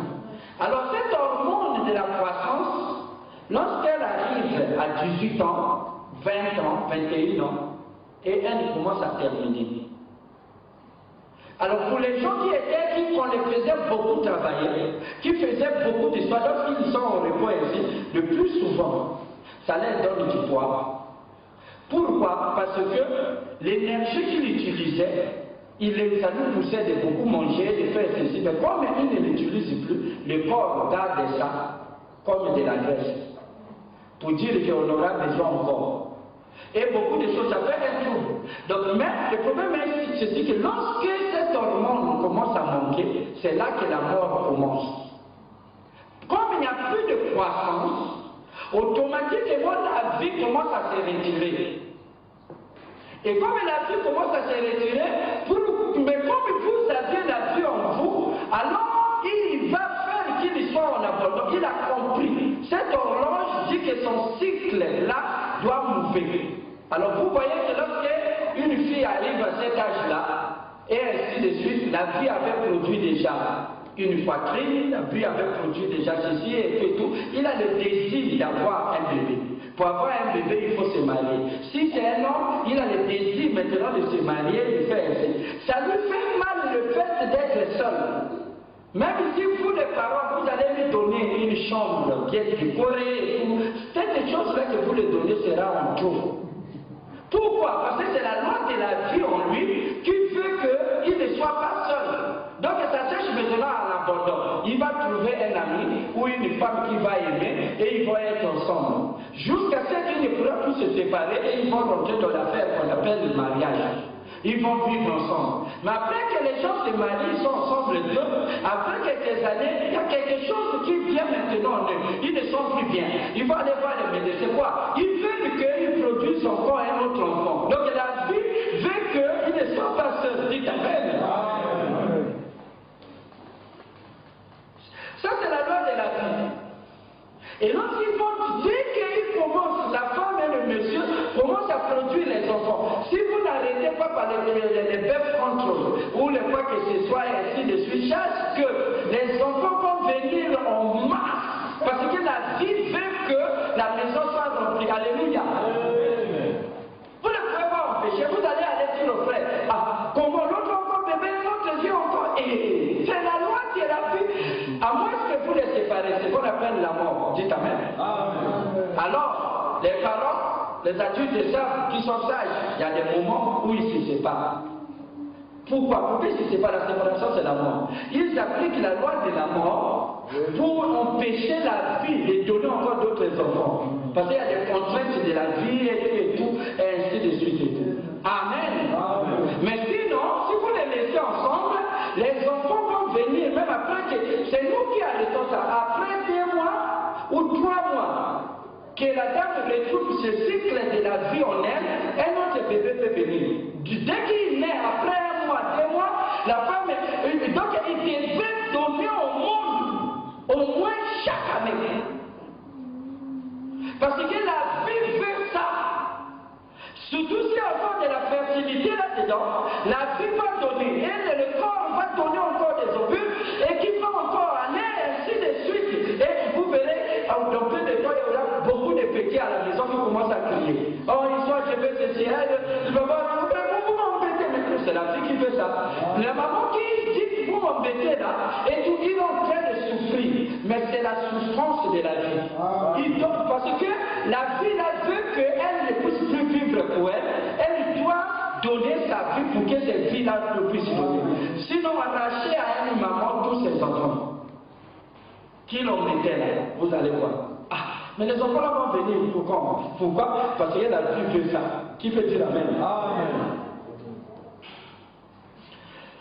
Alors cette hormone de la croissance, lorsqu'elle arrive à 18 ans, 20 ans, 21 ans, et elle commence à terminer. Alors pour les gens qui les faisaient beaucoup travailler, qui faisaient beaucoup d'histoires, lorsqu'ils sont au repos ici, le plus souvent, ça leur donne du poids. Pourquoi? Parce que l'énergie qu'ils utilisaient, ça nous poussait de beaucoup manger, de faire ceci, mais comme ils ne l'utilisent plus, le corps garde ça comme de la graisse, pour dire qu'on aura besoin encore. Et beaucoup de choses, ça fait un trouble. Donc, mais le problème est ceci, que lorsque cette hormone commence à manquer, c'est là que la mort commence. Comme il n'y a plus de croissance, automatiquement la vie commence à se retirer. Et comme la vie commence à se retirer, mais comme vous avez la vie en vous, alors il va faire qu'il soit en abondance. Il a compris. Cette horloge dit que son cycle-là doit mouver. Alors vous voyez que lorsqu'une fille arrive à cet âge-là, et ainsi de suite, la vie avait produit déjà une poitrine, la vie avait produit déjà ceci et tout. Il a le désir d'avoir un bébé. Pour avoir un bébé, il faut se marier. Si c'est un homme, il a le désir maintenant de se marier, de faire ainsi. Ça lui fait mal le fait d'être seul. Même si vous, les parents, vous allez lui donner une chambre bien décorée et tout, cette chose-là que vous lui donnez sera en tout. Pourquoi? Parce que c'est la loi de la vie en lui qui veut qu'il ne soit pas seul. Donc ça cherche maintenant à l'abandon. Il va trouver un ami ou une femme qu'il va aimer et ils vont être ensemble. Jusqu'à ce qu'ils ne pourront plus se séparer et ils vont rentrer dans l'affaire qu'on appelle le mariage. Ils vont vivre ensemble. Mais après que les gens se marient, ils sont ensemble deux, après quelques années, il y a quelque chose qui vient maintenant en eux. Ils ne sont plus bien. Ils vont aller voir les médecins. C'est quoi? Ils veulent qu'ils produisent encore un autre enfant. Donc la vie veut qu'ils ne soient pas seuls. Dites Amen. Ça, c'est la loi de la vie. Et lorsqu'ils vont, dès qu'ils commencent, la femme et le monsieur commencent à produire les enfants. Si vous n'arrêtez pas par les birth control ou le quoi que ce soit, et ainsi de suite, chaque que les enfants vont venir en masse. Parce que la vie veut que la maison soit remplie. Alléluia. Vous ne pouvez pas empêcher. Vous allez aller dire au frère, ah, comment l'autre encore bébé, l'autre yeux encore. Et c'est la loi qui est la vie. À moins que vous les séparez, c'est ce qu'on appelle la mort. Dites Amen. Alors, les parents, les adultes savent qui sont sages. Il y a des moments où ils se séparent. Pourquoi? Pourquoi ils se séparent? La séparation, c'est la mort. Ils appliquent la loi de la mort pour empêcher la vie de donner encore d'autres enfants. Parce qu'il y a des contraintes de la vie et tout, et ainsi de suite et tout. Amen. Mais sinon, si vous les laissez ensemble, les enfants vont venir, même après que c'est nous qui arrêtons ça. Après 2 mois ou 3 mois, que la dame retrouve ce cycle de la vie en elle, un autre bébé peut venir. Dès qu'il naît, après 1 mois, 2 mois, la femme, donc il devait donner au monde au moins chaque année. Parce que la vie veut ça. Surtout si on fait de la fertilité là-dedans, la vie va donner, et le corps va donner encore des ovules, et qui va encore aller, ainsi de suite. Et vous verrez, dans peu de temps, il y aura beaucoup de petits à la maison qui commencent à crier. Oh, l'histoire, je veux ceci, je veux voir, vous m'embêtez, mais c'est la vie qui fait ça. La maman qui dit, vous m'embêtez là, et tout, il est en train de souffrir. Mais c'est la souffrance de la vie. Parce que la vie, là, veut qu'elle ne puisse plus vivre pour elle. Elle doit donner sa vie pour que cette vie-là puisse donner. Sinon, arracher à une maman tous ses enfants qui l'ont metté là, vous allez voir. Ah, mais les enfants là vont venir. Pourquoi? Parce que la vie veut ça. Qui peut dire Amen?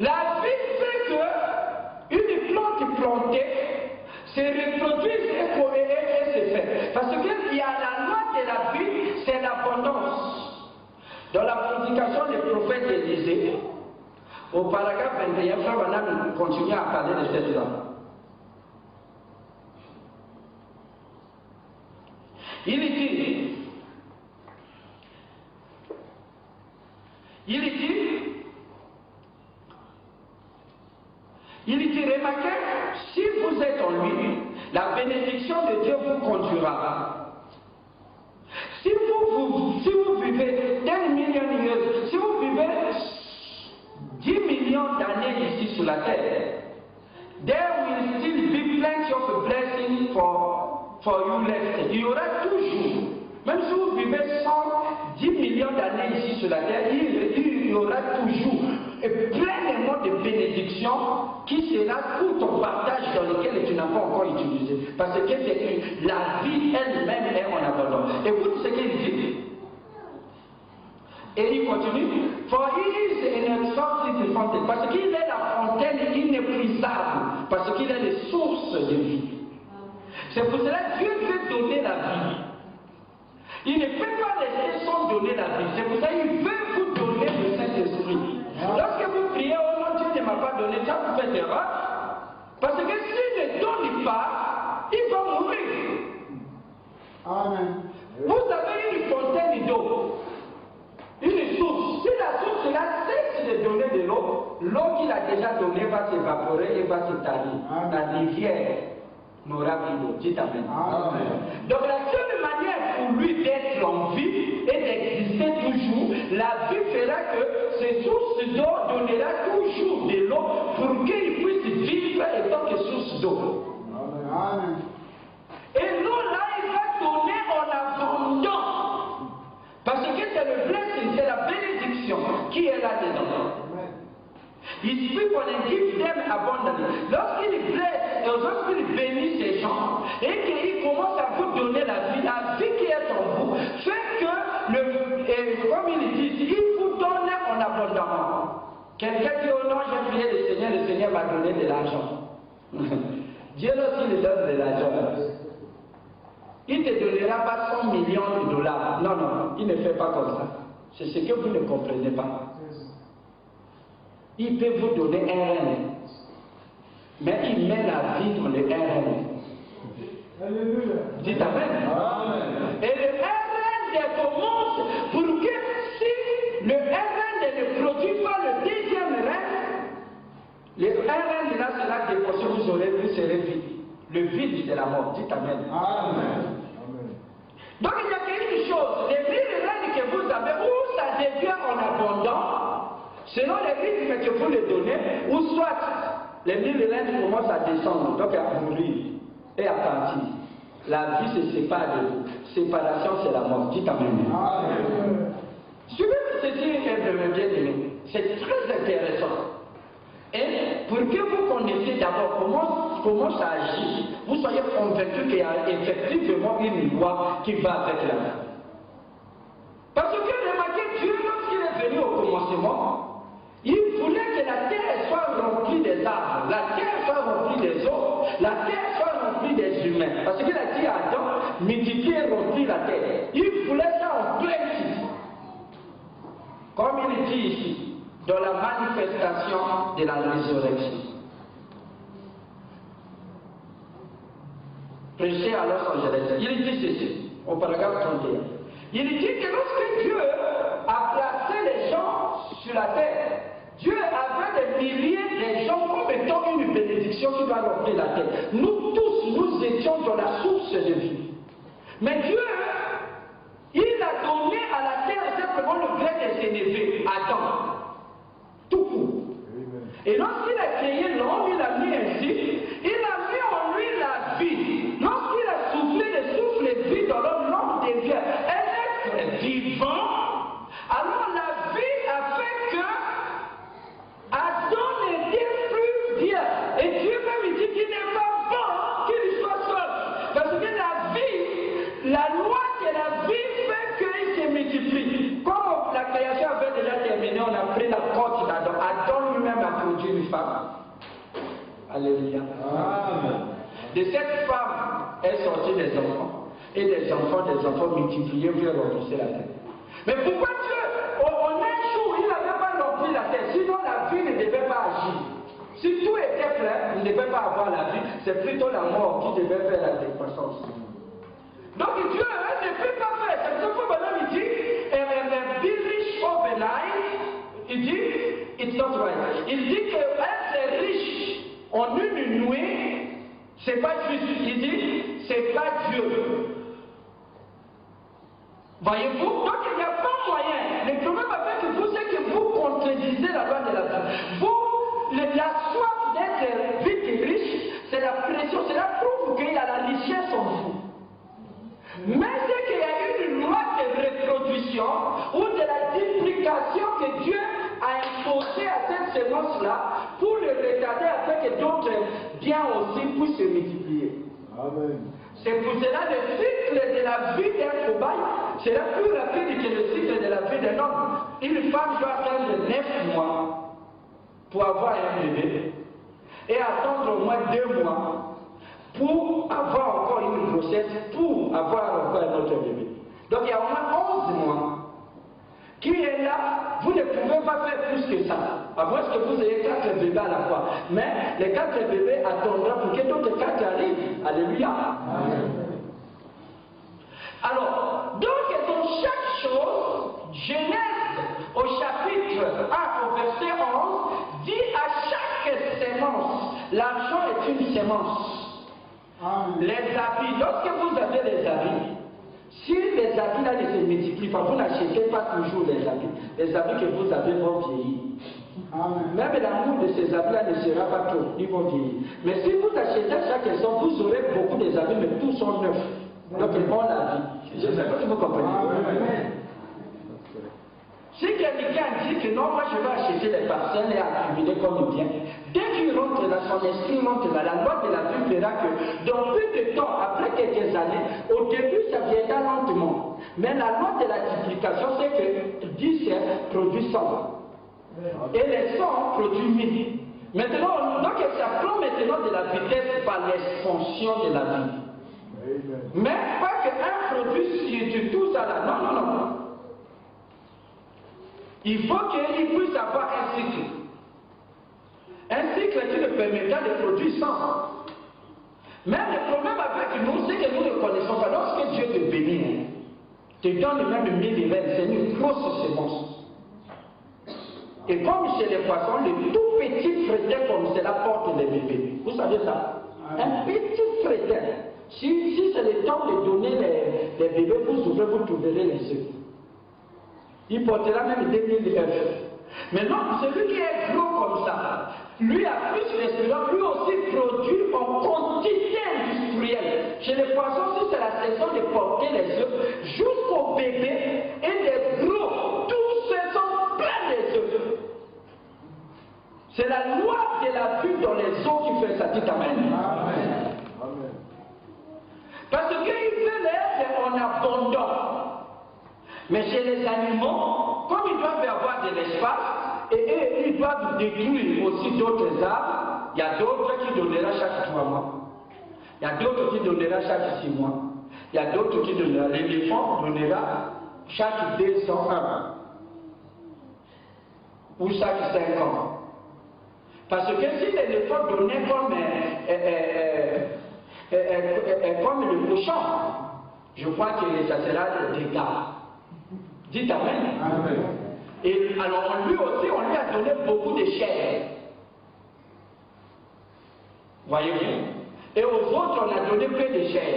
La vie fait que une plante plantée se reproduise et se fait. Parce qu'il y a la loi de la vie, c'est l'abondance. Dans la prédication du prophète Élisée, au paragraphe 21, Frère Branham continue à parler de cette loi. Il dit, remarquez, si vous êtes en lui, la bénédiction de Dieu vous conduira. Si vous vivez 10 millions d'années, si vous vivez 10 millions d'années ici sur la terre, there will still be plenty of blessings for you left. Il y aura toujours, même si vous vivez 10 millions d'années ici sur la terre, il y aura toujours pleinement de bénédictions qui sera pour ton partage dans lequel tu n'as pas encore utilisé. Parce que la vie elle-même est en abandon. Écoute ce qu'il dit. Et il continue. For he is an exhaustive fountain. Parce qu'il est la fontaine inépuisable. Parce qu'il est les sources de vie. C'est pour cela que Dieu veut donner la vie. Il ne peut pas laisser sans donner la vie. C'est pour ça qu'il veut vous donner le Saint-Esprit. Lorsque vous priez, oh non, Dieu ne m'a pas donné, ça vous fait erreur. Parce que s'il ne donne pas, il va mourir. Amen. Vous avez une fontaine d'eau, une source. Si la source là cesse de donner de l'eau, l'eau qu'il a déjà donnée va s'évaporer et va se tarir. La rivière n'aura plus d'eau. Dites Amen. Donc la seule manière pour lui d'être en vie et d'exister toujours, la vie fera que ces sources d'eau donnera toujours de l'eau pour qu'il puisse vivre en tant que source d'eau. Amen. Et l'eau là, il va donner en abondance. Parce que c'est le blessing, c'est la bénédiction qui est là-dedans. Il speak on and give them abundantly. Lorsqu'il blesse et lorsqu'il bénit ces gens et qu'il commence à vous donner la vie qui est en vous, fait que, comme il dit, il vous donne en abondamment. Quelqu'un dit, oh non, j'ai prié le Seigneur m'a donné de l'argent. Dieu aussi lui donne de l'argent. Il ne te donnera pas 100 millions de dollars. Non, non, il ne fait pas comme ça. C'est ce que vous ne comprenez pas. Il peut vous donner un règne, mais il met la vie dans le règne. Dites Amen. Et le règne commence pour que si le règne ne produit pas le deuxième règne, le règne là sera déposé, vous serez vide. Le vide c'est la mort. Dites Amen. Donc il y a quelque chose, les 1000 règnes que vous avez, où ça devient en abondance, selon les rythmes que vous les donnez, ou soit les 1000 règnes commencent à descendre, donc à mourir et à partir. La vie se sépare de vous. Séparation, c'est la mort. Dites Amen. Suivez ceci, bien-aimé. C'est très intéressant. Et pour que vous connaissiez d'abord comment ça agit, vous soyez convaincu qu'il y a effectivement une loi qui va avec la vie. Parce que remarquez, Dieu, lorsqu'il est venu au commencement, il voulait que la terre soit remplie des arbres, la terre soit remplie des eaux, la terre soit remplie des humains. Parce qu'il a dit à Adam, multiplier et remplir la terre. Il voulait ça en plein titre. Comme il dit ici, dans la manifestation de la résurrection. Prêché à Los Angeles. Il dit ceci, au paragraphe 31. Il dit que lorsque Dieu a placé les gens sur la terre, Dieu avait des milliers de gens comme étant une bénédiction qui va remplir la terre. Nous tous, nous étions dans la source de vie. Mais Dieu, il a donné à la terre simplement le gré de s'élever, Adam. Tout court. Et lorsqu'il a créé l'homme, il a mis ainsi, il a mis en lui la vie. Lorsqu'il a soufflé le souffle de vie dans l'homme, l'homme devient un être vivant. Alors la vie a fait que Adam n'était plus bien. Et Dieu même dit qu'il n'est pas bon qu'il soit seul. Parce que la vie, la loi de la vie fait qu'il se multiplie. Comme la création avait déjà terminé, on a pris la porte d'Adam. Adam lui-même a produit une femme. Alléluia. De cette femme est sorti des enfants. Et des enfants multipliés pour repousser la terre. Mais pourquoi Dieu, en un jour, il n'avait pas rempli la terre, sinon la vie ne devait pas agir. Si tout était plein, il ne devait pas avoir la vie, c'est plutôt la mort qui devait faire la décroissance. Donc Dieu ne peut pas faire. C'est pour ça que il dit, be rich overnight, il dit, it's not right. Il dit que être riche en une nuit, c'est pas juste. Il dit, c'est pas Dieu. Voyez-vous? Donc il n'y a pas moyen. Le problème avec vous, c'est que vous contredisez la loi de la vie. Vous, la soif d'être vite et riche, c'est la pression, c'est la preuve qu'il y a la richesse en vous. Mais c'est qu'il y a une loi de reproduction ou de la duplication que Dieu a imposée à cette sémence-là pour le retarder afin que d'autres biens aussi puissent se multiplier. Amen. C'est pour cela le cycle de la vie d'un cobaye sera plus rapide que le cycle de la vie d'un homme. Une femme doit attendre 9 mois pour avoir un bébé et attendre au moins 2 mois pour avoir encore une grossesse, pour avoir encore un autre bébé. Donc il y a au moins 11 mois qui est là, vous ne pouvez pas faire plus que ça. À moins que vous ayez 4 bébés à la fois. Mais les 4 bébés attendront pour que d'autres 4 arrivent. Alléluia. Amen. Alors, donc dans chaque chose, Genèse au chapitre 1 au verset 11 dit à chaque sémence, l'argent est une sémence. Les habits, lorsque vous avez les habits, si les habits là ne se multiplient pas, vous n'achetez pas toujours les habits. Les habits que vous avez vont vieillir. Même l'amour de ces habits-là ne sera pas trop, ils vont vieillir. Mais si vous achetez chaque saison, vous aurez beaucoup des habits, mais tous sont neufs. Donc ils vont la vie. Je ne sais pas si vous comprenez. Si quelqu'un dit que non, moi je vais acheter les parcelles et accumuler comme bien, dès qu'il rentre dans son esprit, monte là, la loi de la vie verra que dans peu de temps, après quelques années, au début ça viendra lentement. Mais la loi de la multiplication, c'est que 10 produit 100. Et les 100 produisent 1000. Maintenant, donc ça prend maintenant de la vitesse par l'expansion de la vie. Mais pas qu'un produit sur tout ça là. Non, non, non. Il faut qu'il puisse avoir un cycle. Un cycle qui le permettra de produire 100. Mais le problème avec nous, c'est que nous ne connaissons pas. Lorsque Dieu te bénit, te donne même 1000 rêves, c'est une grosse semence. Et comme chez les poissons, le tout petit fretin comme cela porte les bébés. Vous savez ça? Un petit fretin. Si c'est le temps de donner les bébés, vous ouvrez, vous trouverez les œufs. Il portera même 2000 œufs. Maintenant, celui qui est gros comme ça, lui a plus d'espérance, lui aussi produit en quantité industrielle. Chez les poissons, si c'est la saison de porter les œufs, jusqu'au bébé et les gros, tous ceux sont pleins des œufs. C'est la loi de la vue dans les eaux qui fait ça. Dites Amen. Amen. Parce qu'il fait l'être en abondance. Mais chez les animaux, comme ils doivent avoir de l'espace, et ils doivent détruire aussi d'autres arbres, il y a d'autres qui donneront chaque 3 mois. Il y a d'autres qui donneront chaque 6 mois. Il y a d'autres qui donneront. L'éléphant donnera chaque 201 ou chaque 5 ans. Parce que si l'éléphant donnait comme le cochon, je crois que ça sera des dégâts. Dites Amen. Amen. Et alors lui aussi, on lui a donné beaucoup de chair. Voyez-vous? Et aux autres, on a donné peu de chair.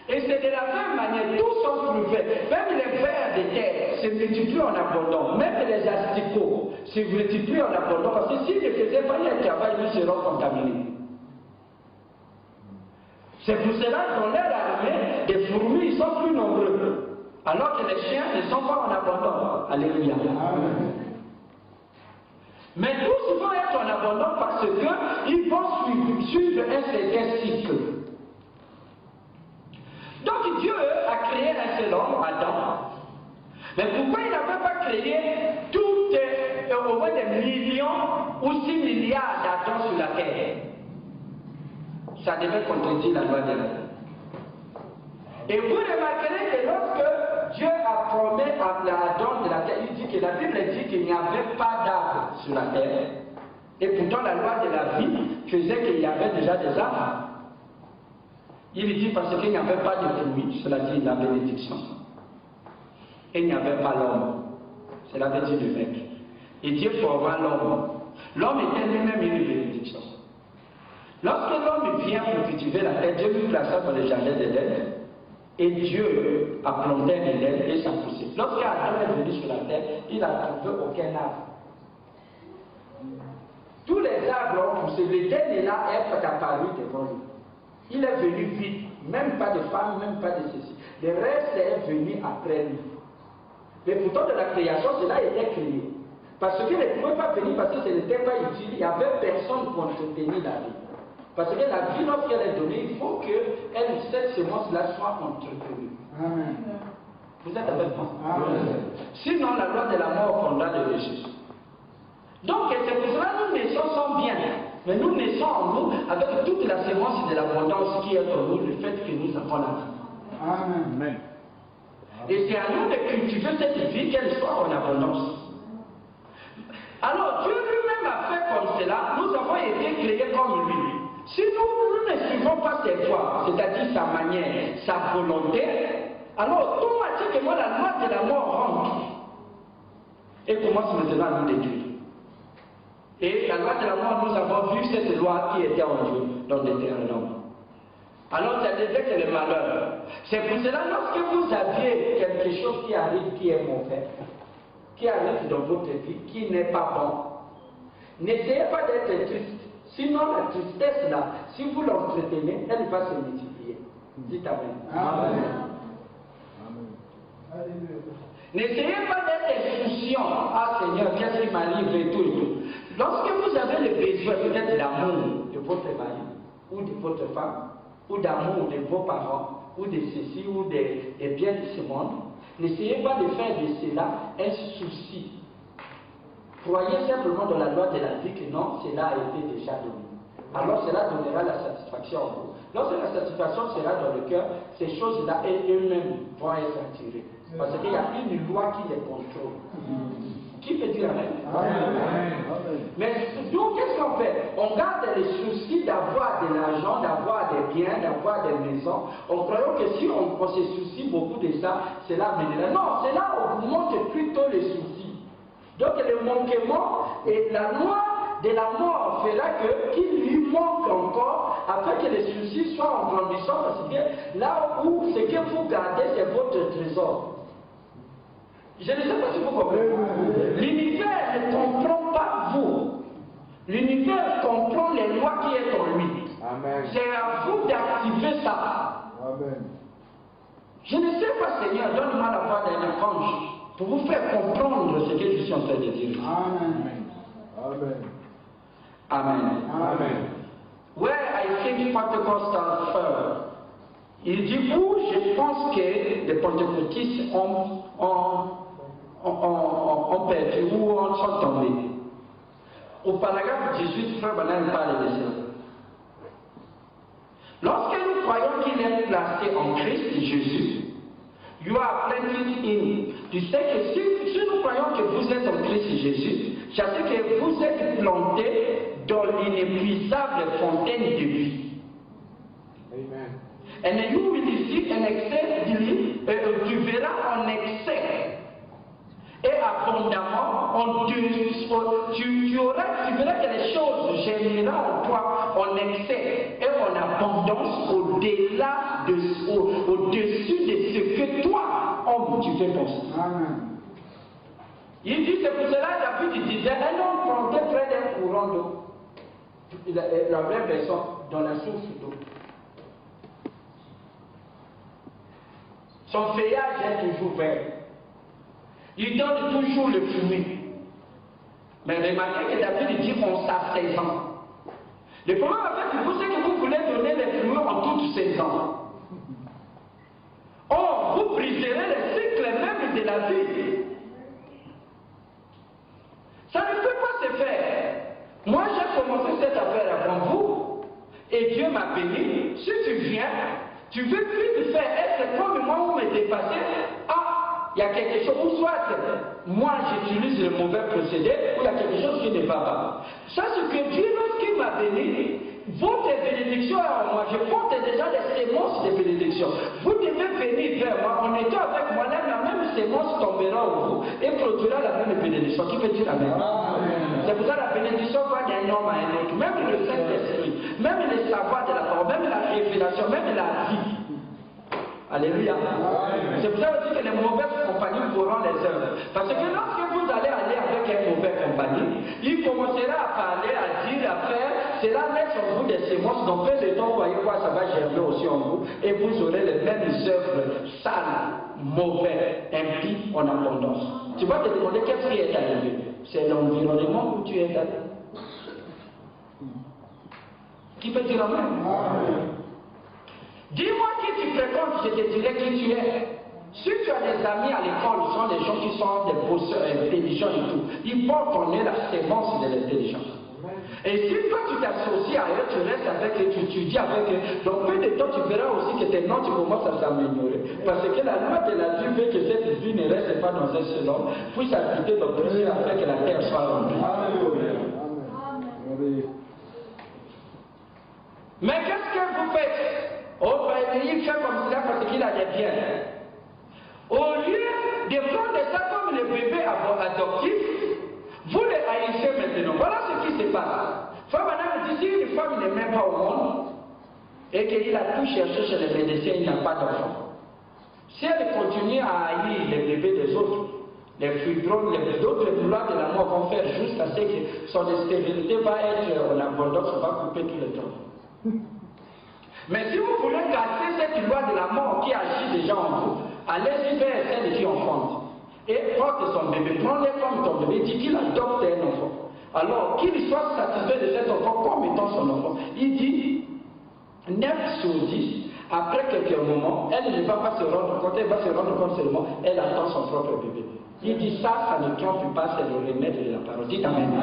Et c'est de la même manière, tous sont trouvés. Même les vers de terre se multiplient en abondance. Même les asticots se multiplient en abondance. Parce que s'ils ne faisaient pas le travail, ils seront contaminés. C'est pour cela que dans leur armée, les fourmis, ils sont plus nombreux. Alors que les chiens ne sont pas en abondance. Alléluia. Mais tous vont être en abondance parce qu'ils vont suivre un certain cycle. Donc Dieu a créé un seul homme, Adam. Mais pourquoi il n'avait pas créé au moins des millions ou 6 milliards d'Adam sur la terre? Ça devait contredire la loi de la vie. Et vous remarquerez que lorsque Dieu a promis à Adam de la terre, il dit que la Bible dit qu'il n'y avait pas d'arbre sur la terre. Et pourtant la loi de la vie faisait qu'il y avait déjà des arbres. Il dit parce qu'il n'y avait pas de fruits, cela dit la bénédiction. Et il n'y avait pas l'homme, cela veut dire le mec. Et Dieu forma l'homme. L'homme était lui-même une bénédiction. Lorsque l'homme vient pour cultiver la terre, Dieu lui plaça dans le jardin d'Éden. Et Dieu a planté un Éden et ça poussait. Lorsqu'Adam est venu sur la terre, il n'a trouvé aucun arbre. Tous les arbres ont poussé. L'Éden est là, est apparu devant lui. Il est venu vite, même pas de femme, même pas de ceci. Le reste est venu après lui. Mais pourtant de la création, cela était créé. Parce qu'il ne pouvait pas venir parce que ce n'était pas utile, il n'y avait personne pour entretenir la vie. Parce que la vie, lorsqu'elle est donnée, il faut que cette semence-là soit entretenue. Amen. Vous êtes avec moi? Amen. Sinon, la loi de la mort prendra de Jésus. Donc, c'est pour cela que nous naissons sans bien. Mais nous naissons en nous avec toute la sémence de l'abondance qui est en nous, le fait que nous avons la vie. Amen. Et c'est à nous de cultiver cette vie, qu'elle soit en abondance. Alors Dieu lui-même a fait comme cela, nous avons été créés comme lui. Si nous ne suivons suivons pas ses voies, c'est-à-dire sa manière, sa volonté, alors automatiquement la loi de la mort rentre et commence maintenant à nous détruire. Et la loi de la mort, nous avons vu cette loi qui était en Dieu, dans Deutéronome. Alors ça devait que le malheur. C'est pour cela, lorsque vous aviez quelque chose qui arrive, qui est mauvais, qui arrive dans votre vie, qui n'est pas bon, n'essayez pas d'être triste. Sinon, la tristesse là, si vous l'entretenez, elle va se multiplier. Dites Amen. Amen. N'essayez pas d'être insouciant. Ah Seigneur, qu'est-ce qui m'arrive et tout et tout. Lorsque vous avez le besoin peut-être d'amour de votre mari, ou de votre femme, ou d'amour de vos parents, ou de ceci, ou des biens de ce monde, n'essayez pas de faire de cela un souci. Croyez simplement dans la loi de la vie que non, cela a été déjà donné. Alors cela donnera la satisfaction en vous. Lorsque la satisfaction sera dans le cœur, ces choses-là elles-mêmes vont être attirées. Parce qu'il y a une loi qui les contrôle. Qui peut dire Amen? Mais donc, qu'est-ce qu'on fait? On garde les soucis d'avoir de l'argent, d'avoir des biens, d'avoir des maisons. En croyant que si on se soucie beaucoup de ça, cela mènera. Non, cela augmente plutôt les soucis. Donc, le manquement et la loi de la mort fera qu'il lui manque encore afin que les soucis soient en grandissant. Parce que là où ce que vous gardez, c'est votre trésor. Je ne sais pas si vous comprenez. L'univers ne comprend pas vous. L'univers comprend les lois qui sont en lui. C'est à vous d'activer ça. Amen. Je ne sais pas, Seigneur, donne-moi la voix d'un ange pour vous faire comprendre ce que je suis en train de dire. Amen. Amen. Amen. Amen. Where I think Pentecostal firm. Il dit où je pense que les pentecôtistes ont perdu ou sont tombés. Au paragraphe 18, Frère Branham parle de ça. Lorsque nous croyons qu'il est placé en Christ Jésus, you are planted in. Tu sais que si nous croyons que vous êtes en Christ Jésus, je sais que vous êtes planté dans l'inépuisable fontaine de vie. Amen. And you will see an excess, tu verras en excès et abondamment, tu verras que les choses germeront en toi en excès et en abondance au-dessus de ce que toi, homme, tu fais penser. Il dit, c'est pour cela David disait, un homme planté près d'un courant d'eau, la vraie personne dans la source d'eau. Son feuillage est toujours vert. Il donne toujours le fruit. Mais remarquez que David dit en sa saison. Le problème avec vous, c'est que vous voulez donner les fruits en toute saison. Or, vous briserez le cycle même de la vie. Ça ne peut pas se faire. Moi, j'ai commencé cette affaire avant vous, et Dieu m'a béni. Si tu viens, tu veux plus te faire être comme moi ou me dépasser. Ah, il y a quelque chose, ou soit moi j'utilise le mauvais procédé, ou il y a quelque chose qui ne va pas. Ça, c'est que Dieu, lorsqu'il m'a béni, votre bénédiction est en moi. Je porte déjà des sémences de bénédiction. Vous devez venir vers moi. En étant avec moi-même, la même sémence tombera en vous et produira la même bénédiction. Qui peut dire Amen? C'est pour ça que la bénédiction va d'un homme à un autre. Même le Saint-Esprit, même le savoir de la parole, même la révélation, même la vie. Alléluia. C'est pour ça aussi que les mauvaises compagnies feront les œuvres. Parce que lorsque vous allez aller avec un mauvais compagnie, il commencera à parler, à dire, à faire, cela laisse en vous des sémences. Donc, peu de temps, vous voyez quoi, ça va germer aussi en vous. Et vous aurez les mêmes œuvres sales, mauvaises, impies en abondance. Tu vas te demander qu'est-ce qui est arrivé. C'est l'environnement où tu es allé. Qui peut dire Amen? Dis-moi qui tu fréquentes, je te dirai qui tu es. Si tu as des amis à l'école, ce sont des gens qui sont des bosseurs, intelligents et tout. Ils portent en eux la sémence de l'intelligence. Et si toi tu t'associes à eux, tu restes avec eux, tu étudies avec eux, donc peu de temps tu verras aussi que tes notes commencent à s'améliorer. Parce que la loi de la vie veut que cette vie ne reste pas dans un seul homme, puisse habiter dans plusieurs afin que la terre soit remplie. Amen. Mais qu'est-ce que vous faites? Oh, ben, il fait comme cela parce qu'il a des biens. Au lieu de prendre ça comme le bébé adoptif, vous les haïssez maintenant. Voilà ce qui se passe. Femme madame dit, si une femme ne met pas au monde et qu'il a tout cherché chez les médecins, il n'a pas d'enfant. Si elle continue à haïr les bébés des autres, les fibromes, les autres lois de la mort vont faire juste à ce que son stérilité va être en abondance, on va couper tous les temps. Mais si vous voulez casser cette loi de la mort qui agit déjà en vous, allez-y vers celle qui enfante. Et porte son bébé, prends-le comme ton bébé, dit qu'il adopte un enfant. Alors qu'il soit satisfait de cet enfant comme étant son enfant. Il dit 9 sur 10, après quelques moments, elle ne va pas se rendre compte, elle va se rendre compte seulement, elle attend son propre bébé. Il dit ça ne trompe pas, c'est le remède de la parole. Dites amen.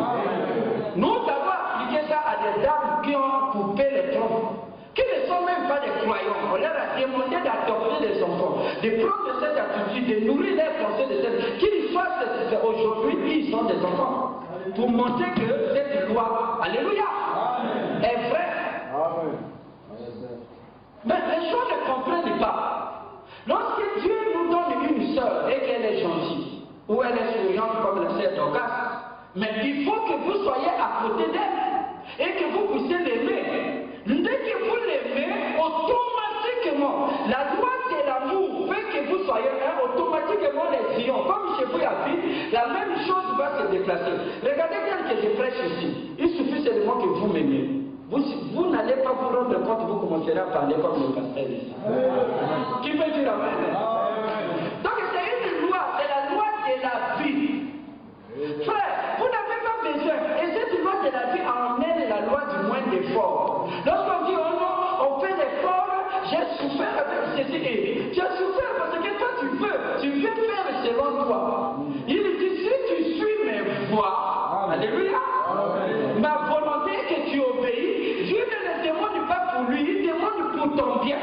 Nous avons appliqué ça à des dames qui ont coupé les trompes, qui ne sont même pas des croyants. On leur a demandé d'adopter des enfants, de prendre cette attitude, de nourrir les pensées de cette, qu'ils soient satisfaits. Aujourd'hui, ils sont des enfants. Pour montrer que cette loi, alléluia, est vraie. Mais les gens ne comprennent pas. Lorsque Dieu nous donne une sœur et qu'elle est gentille, ou elle est souriante comme la sœur d'Orcas, mais il faut que vous soyez à côté d'elle et que vous puissiez l'aimer. Dès que vous l'aimez, automatiquement, la loi de l'amour fait que vous soyez un, automatiquement les lions. Comme je vous l'ai dit, la même chose va se déplacer. Regardez tel que je prêche ici. Il suffit seulement que vous m'aimiez. Vous n'allez pas vous rendre compte, vous commencerez à parler comme le pasteur ici. Qui peut dire amen? Donc c'est une loi, c'est la loi de la vie. Frère, vous n'avez pas besoin. Et cette loi de la vie emmène la loi du moins d'effort. Lorsqu'on dit oh non, on fait l'effort, j'ai souffert avec ceci et j'ai souffert parce que toi tu veux faire selon toi. Il dit si tu suis mes voies, alléluia, ma volonté que tu obéis, Dieu ne le demande pas pour lui, il demande pour ton bien.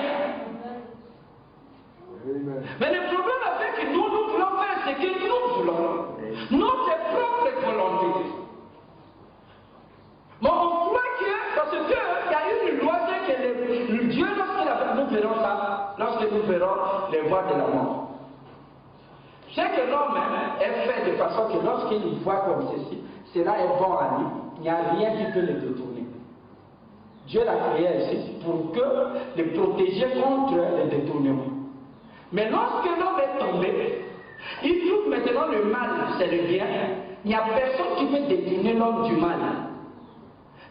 Mais le problème avec nous, nous voulons faire ce que nous voulons, notre propre volonté. Bon, on croit que, parce qu'il y a une loi que le Dieu, nous verrons ça, lorsque nous verrons les voies de la mort. C'est que l'homme est fait de façon que lorsqu'il voit comme ceci, cela est bon à lui, il n'y a rien qui peut le détourner. Dieu l'a créé ainsi pour que le protéger contre les détournements. Mais lorsque l'homme est tombé, il trouve maintenant le mal, c'est le bien. Il n'y a personne qui peut détourner l'homme du mal.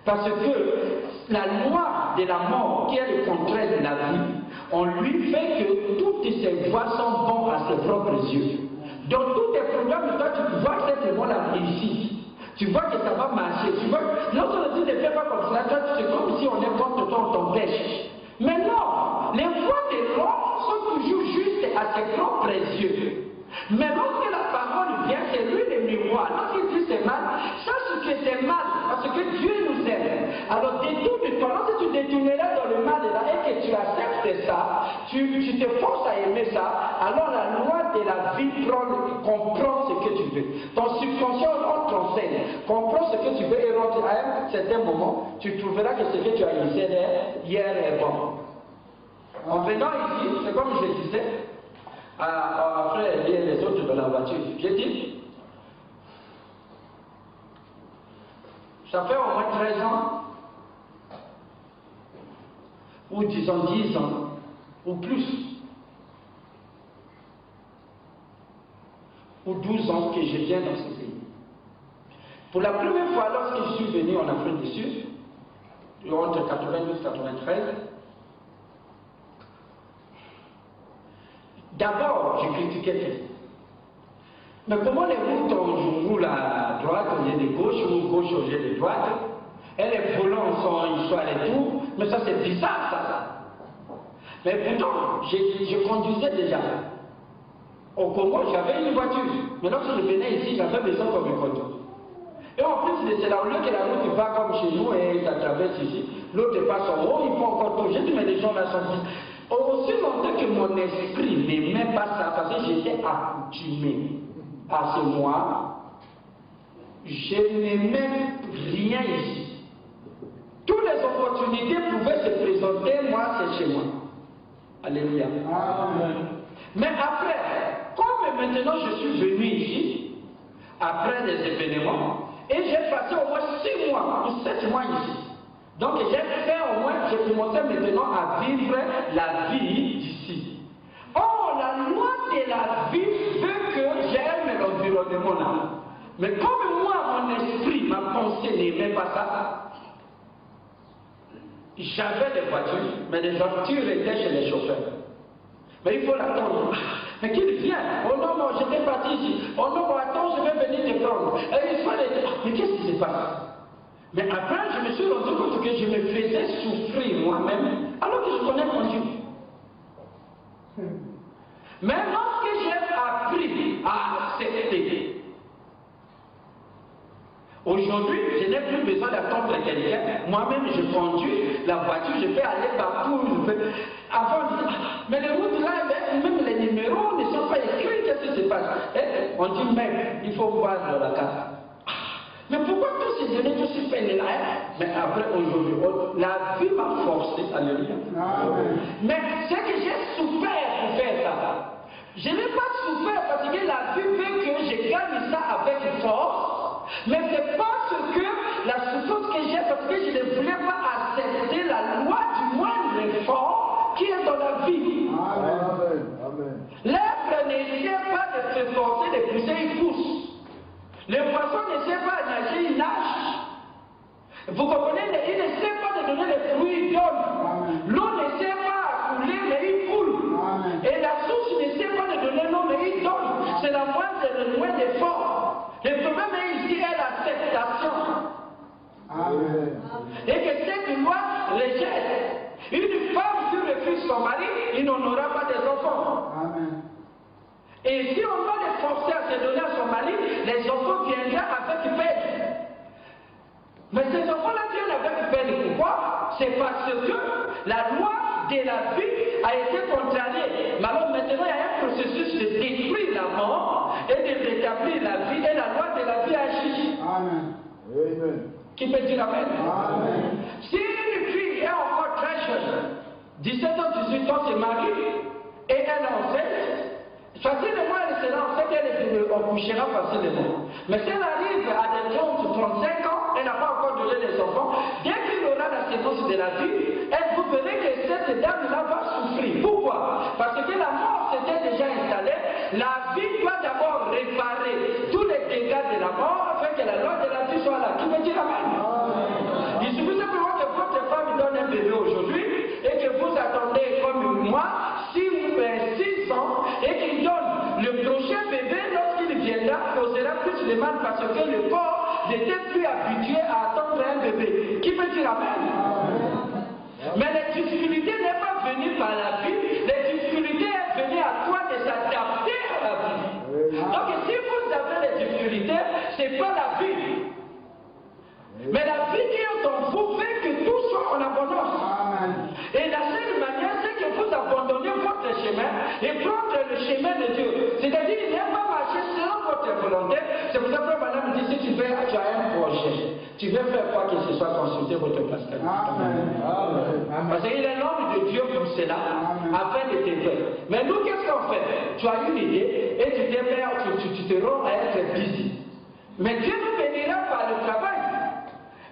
Parce que la loi de la mort, qui est le contraire de la vie, on lui fait que toutes ses voies sont bonnes à ses propres yeux. Dans tous tes programmes, toi, tu vois simplement la réussite. Tu vois que ça va marcher. Tu vois, lorsqu'on dit ne fais pas comme cela, toi, c'est comme si on est contre toi, on t'empêche. Mais non, les voies de l'homme sont toujours justes à ses propres yeux. Mais lorsque la parole vient, c'est lui le miroir. Lorsqu'il dit c'est mal, sache que c'est mal, parce que Dieu nous aime. Alors détourne-toi. Lorsque tu détourneras dans le mal là et que tu acceptes ça, tu te forces à aimer ça, alors la loi de la vie comprend ce que tu veux. Ton subconscient te enseigne, comprend ce que tu veux et rentre à un certain moment, tu trouveras que ce que tu as initié hier est bon. En venant ici, c'est comme je disais, après les autres dans la voiture, j'ai dit, ça fait au moins 13 ans, ou disons 10 ans, ou plus, ou 12 ans que je viens dans ce pays. Pour la première fois, lorsque je suis venu en Afrique du Sud, entre 92 et 93, d'abord, je critiquais tout. Mais comment les routes, on roule à droite au lieu de gauche, ou gauche au lieu de droite, et les volants sont histoire et tout, mais ça c'est bizarre ça. Mais pourtant, je conduisais déjà. Au Congo, j'avais une voiture, mais lorsque je venais ici, j'avais besoin qu'on me conduise. Et en plus de cela, au lieu que la route va comme chez nous et ça traverse ici, l'autre passe en haut, il faut encore tout. J'ai dit, mais les gens là sont dit. Aussi longtemps que mon esprit n'aimait pas ça, parce que j'étais accoutumé à ce moi, je n'aimais rien ici. Toutes les opportunités pouvaient se sortais, moi, c'est chez moi. Alléluia. Amen. Mais après, comme maintenant je suis venu ici, après des événements, et j'ai passé au moins 6 mois ou 7 mois ici. Donc j'ai fait au moins, j'ai commencé maintenant à vivre la vie d'ici. Or, la loi de la vie veut que j'aime l'environnement là. Mais comme moi, mon esprit, ma pensée n'aimait pas ça, j'avais des voitures, mais les voitures étaient chez les chauffeurs. Mais il faut l'attendre. Mais qu'il vienne. Oh non, non, j'étais parti ici. Oh non, bon, attends, je vais venir te prendre. Et il faut les... Mais qu'est-ce qui se passe? Mais après, je me suis rendu compte que je me faisais souffrir moi-même, alors que je connais mon Dieu. Mais lorsque j'ai appris à accepter, aujourd'hui, je n'ai plus besoin d'attendre quelqu'un. Moi-même, je conduis la voiture, je peux aller partout. Avant, on dit, mais les routes là, même les numéros ne sont pas écrits. Qu'est-ce qui se passe? On dit, mais il faut voir dans la carte. Mais pourquoi tous ces données, tous ces peines-là? Mais après, aujourd'hui, la vie m'a forcé, alléluia. Mais c'est que j'ai souffert pour faire ça. Je n'ai pas souffert parce que la vie veut que je gagne ça avec force. Mais c'est parce que la souffrance que j'ai, parce que je ne voulais pas accepter la loi du moindre effort qui est dans la vie. L'arbre n'essaie pas de se forcer, de pousser, il pousse. Le poisson n'essaie pas de nager, il nage. Vous comprenez, il n'essaie pas de donner les fruits, il donne. L'eau n'essaie pas de couler, mais il coule. Et la source n'essaie pas de donner l'eau, mais il donne. C'est la moindre de loin d'effort. Le problème ici est l'acceptation. Et que cette loi rejette. Une femme qui refuse son mari, il n'en aura pas des enfants. Et si on va les forcer à se donner à son mari, les enfants viendront avec peine. Mais ces enfants-là viennent avec peine. Pourquoi? C'est parce que la loi de la vie a été contrariée. Mais alors maintenant, il y a un processus de détruire la mort et de rétablir la vie. Et la loi de la vie agit. Amen. Qui peut dire Amen? Amen. Si une fille est encore très jeune, 17 ans, 18 ans, se marie, et elle est enceinte, facilement elle sera enceinte, elle couchera facilement. Mais si elle arrive à des 30, 35 ans, elle n'a pas encore donné les enfants, dès qu'il aura la séquence de la vie, vous verrez que cette dame-là va souffrir. Pourquoi? Parce que la mort s'était déjà installée, la vie doit d'abord réparer tous les dégâts de la mort afin que la loi de la vie soit là. Qui veut dire Amen? Il suffit simplement que votre femme donne un bébé aujourd'hui et que vous attendez comme moi 6 ans et qu'il donne le prochain bébé lorsqu'il viendra, causera plus de mal parce que le corps n'était plus habitué à attendre un bébé. Qui peut dire Amen? Mais les difficultés n'est pas venue par la vie, les difficultés est venue à toi de s'adapter à la vie. Donc si vous avez les difficultés, c'est pas la vie. Mais la vie qui est en vous fait que tout soit en abondance. Et la seule manière, c'est que vous abandonnez votre chemin et prendre le chemin de Dieu. C'est-à-dire qu'il n'est pas marcher selon votre volonté. C'est pour ça que madame dit, si tu as un projet, tu veux faire quoi que ce soit, consulter votre pasteur. Parce qu'il est l'homme de Dieu pour cela, afin de t'aider. Mais nous, qu'est-ce qu'on fait? Tu as une idée et tu te rends à être busy. Mais Dieu nous bénira par le travail.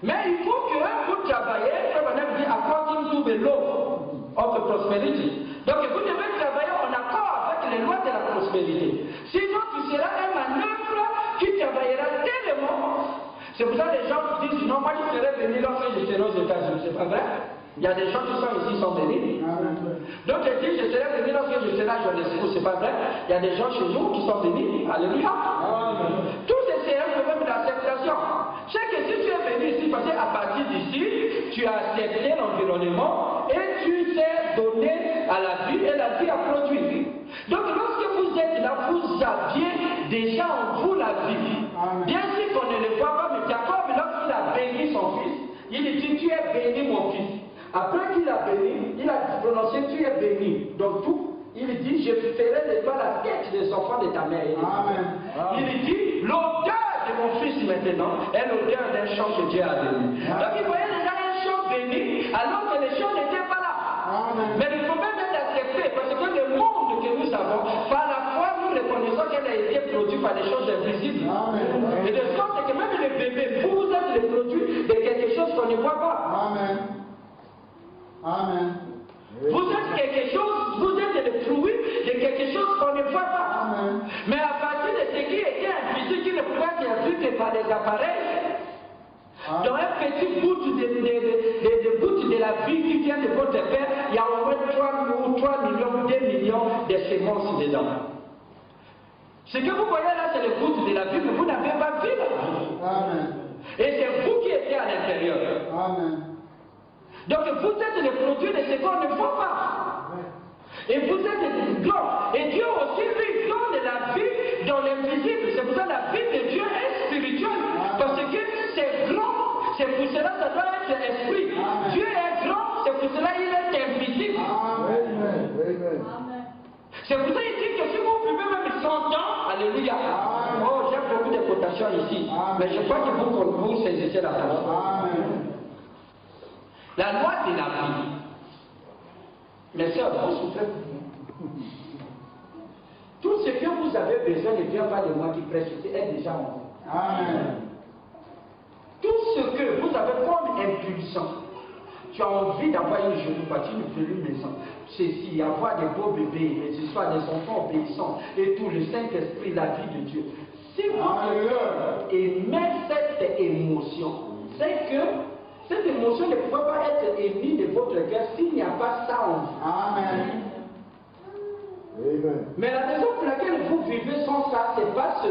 Mais il faut que vous travaillez, comme on a dit, according to the law of the prosperity. Donc vous devez travailler en accord avec les lois de la prospérité. Sinon tu seras un manœuvre qui travaillera tellement. C'est pour ça que les gens disent, non, moi je serais venu lorsque je serai aux États-Unis. C'est pas vrai? Il y a des gens qui sont ici, sont venus. Donc ils disent, je serai venu lorsque je serai à Johannesburg. C'est pas vrai? Il y a des gens chez nous qui sont venus. Alléluia. Tout c'est un problème d'acceptation. C'est que si tu es venu ici, parce qu'à partir d'ici, tu as accepté l'environnement et tu t'es donné à la vie et la vie a produit. Donc lorsque vous êtes là, vous aviez déjà en vous la vie. Bien sûr qu'on ne le voit pas, mais Jacob, lorsqu'il a béni son fils, il dit, tu es béni mon fils. Après qu'il a béni, il a prononcé, tu es béni. Donc tout, il dit, je ferai de toi la tête des enfants de ta mère. Amen. Il dit, l'odeur de mon fils maintenant est l'odeur d'un champ que Dieu a béni. Donc il voyait déjà un champ béni, alors que les champs n'étaient pas là produits par des choses invisibles. Et de sorte que même les bébés, vous êtes les produits de quelque chose qu'on ne voit pas. Amen. Amen. Vous êtes quelque chose, vous êtes le fruit de quelque chose qu'on ne voit pas. Amen. Mais à partir de ce qui était invisible, qui ne pouvait être vu que par les appareils, dans un petit bout de la vie qui vient de votre père, il y a au moins 3 millions, 2 millions de semences dedans. Ce que vous voyez là, c'est le bout de la vie, mais vous n'avez pas vu la vie. Amen. Et c'est vous qui êtes à l'intérieur. Amen. Donc vous êtes le produit de ce qu'on ne voit pas. Et vous êtes grand. Et Dieu aussi lui donne la vie dans l'invisible. C'est pour ça que la vie de Dieu est spirituelle. Parce que c'est grand. C'est pour cela que ça doit être esprit. Dieu est grand. C'est pour cela qu'il est invisible. C'est pour ça qu'il dit que si vous vivez même 100 ans, alléluia. Oh, j'ai beaucoup de potentiel ici. Mais je crois que vous saisissez la parole. La loi de la vie. Mes soeurs, vous souffrez pour moi. Tout ce que vous avez besoin ne vient pas de moi qui prêche, est déjà en vous. Amen. Tout ce que vous avez comme impulsion, tu as envie d'avoir une jolie voiture, une jolie maison, ceci, avoir des beaux bébés, les histoires des enfants obéissants, et tout, le Saint-Esprit, la vie de Dieu. Si votre cœur émet cette émotion, c'est que cette émotion ne peut pas être émise de votre cœur s'il n'y a pas ça en vous. Amen. Mais la raison pour laquelle vous vivez sans ça, c'est parce que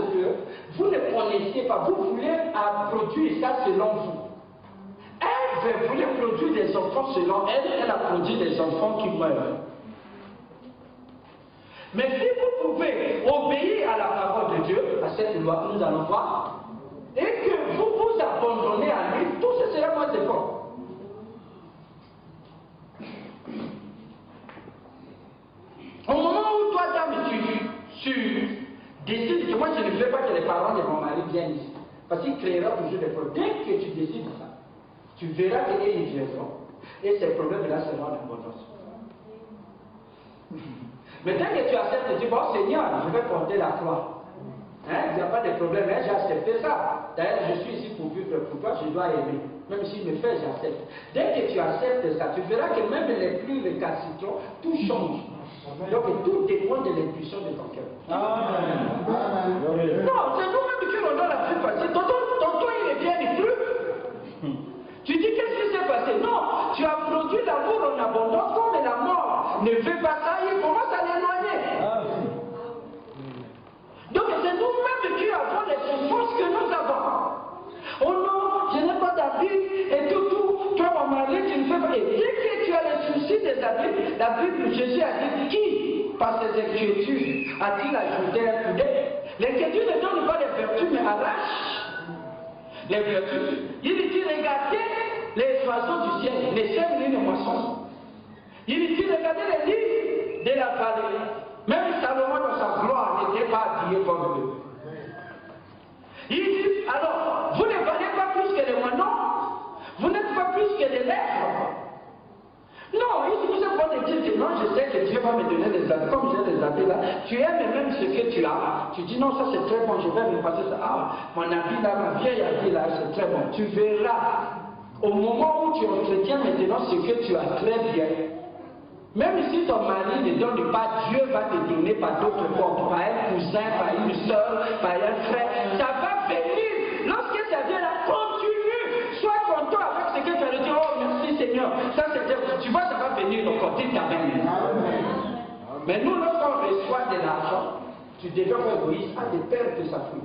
vous ne connaissez pas, vous voulez produire ça selon vous. Elle voulait produire des enfants selon elle, elle a produit des enfants qui meurent. Mais si vous pouvez obéir à la parole de Dieu, à cette loi que nous allons voir, et que vous vous abandonnez à lui, tout ce sera moins bon. Au moment où toi, dame, tu décides que moi je ne veux pas que les parents de mon mari viennent ici, parce qu'il créera toujours des problèmes. Dès que tu décides ça, tu verras qu'ils viendront, et ces problèmes-là seront en abondance. Mais dès que tu acceptes, tu dis, bon Seigneur, je vais porter la croix. Hein? Il n'y a pas de problème, hein? J'ai accepté ça. D'ailleurs, je suis ici pour vivre pour toi, je dois aimer. Même s'il me fait, j'accepte. Dès que tu acceptes ça, tu verras que même les plus récalcitrants, tout change. Donc tout dépend de l'impulsion de ton cœur. Amen. Non, c'est nous-mêmes qui rendons la vie facile. Tonton, il ne vient plus. Tu dis, qu'est-ce qui s'est passé? Non, tu as produit l'amour en abondance, comme la mort ne veut pas ça, il commence à l'éloigner. Donc c'est nous-mêmes qui avons les souffrances que nous avons. Oh non, je n'ai pas d'habits et tout. Toi, mon mari, tu ne fais pas. Et dès que tu as le souci des habits, la Bible, Jésus a dit, qui, par ses inquiétudes, a-t-il ajouté un poulet? L'inquiétude ne donne pas les vertus, mais arrache les vertus. Il dit, regardez les oiseaux du ciel, les sèmes ni les moissons. Il dit, regardez les lits de la vallée. Même Salomon dans sa gloire n'était pas habillé comme eux. Il dit, alors, vous ne valez pas plus que les moineaux, vous n'êtes pas plus que des lèvres. Non, il ne vous a pas de dire que non, je sais que Dieu va me donner des habits, comme j'ai des habits là, tu aimes même ce que tu as, tu dis non, ça c'est très bon, je vais me passer ça. Ah, mon habit là, ma vieille habit là, c'est très bon. Tu verras, au moment où tu entretiens maintenant ce que tu as très bien, même si ton mari ne donne pas, Dieu va te donner par d'autres portes, par un cousin, par une soeur, par un frère. Ça va venir. Lorsque ça vient là, continue. Sois content avec ce que tu as dit. Oh, merci Seigneur. Ça, tu vois, ça va venir au côté de ta mère. Mais nous, lorsqu'on reçoit de l'argent, tu développes égoïsme à des pères de sa fille.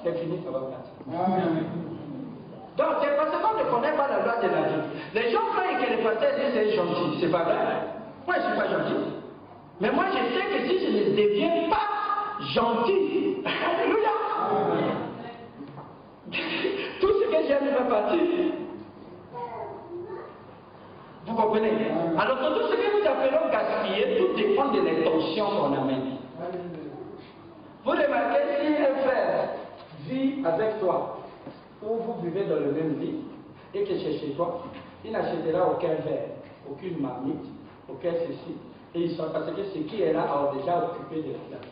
C'est fini, ça va partir. Donc, c'est parce qu'on ne connaît pas la loi de la vie. Les gens croient que les pasteurs disent c'est gentil. C'est pas vrai. Moi, je ne suis pas gentil. Mais moi, je sais que si je ne deviens pas gentil, alléluia, tout ce que j'aime va partir. Vous comprenez? Alors, tout ce que nous appelons gaspiller, tout dépend de l'intention qu'on amène. Vous remarquez, si un frère vit avec toi, ou vous vivez dans le même lit, et que c'est chez toi, il n'achètera aucun verre, aucune marmite, aucun ceci. Et ils sont parce que ce qui est là a déjà occupé de la place.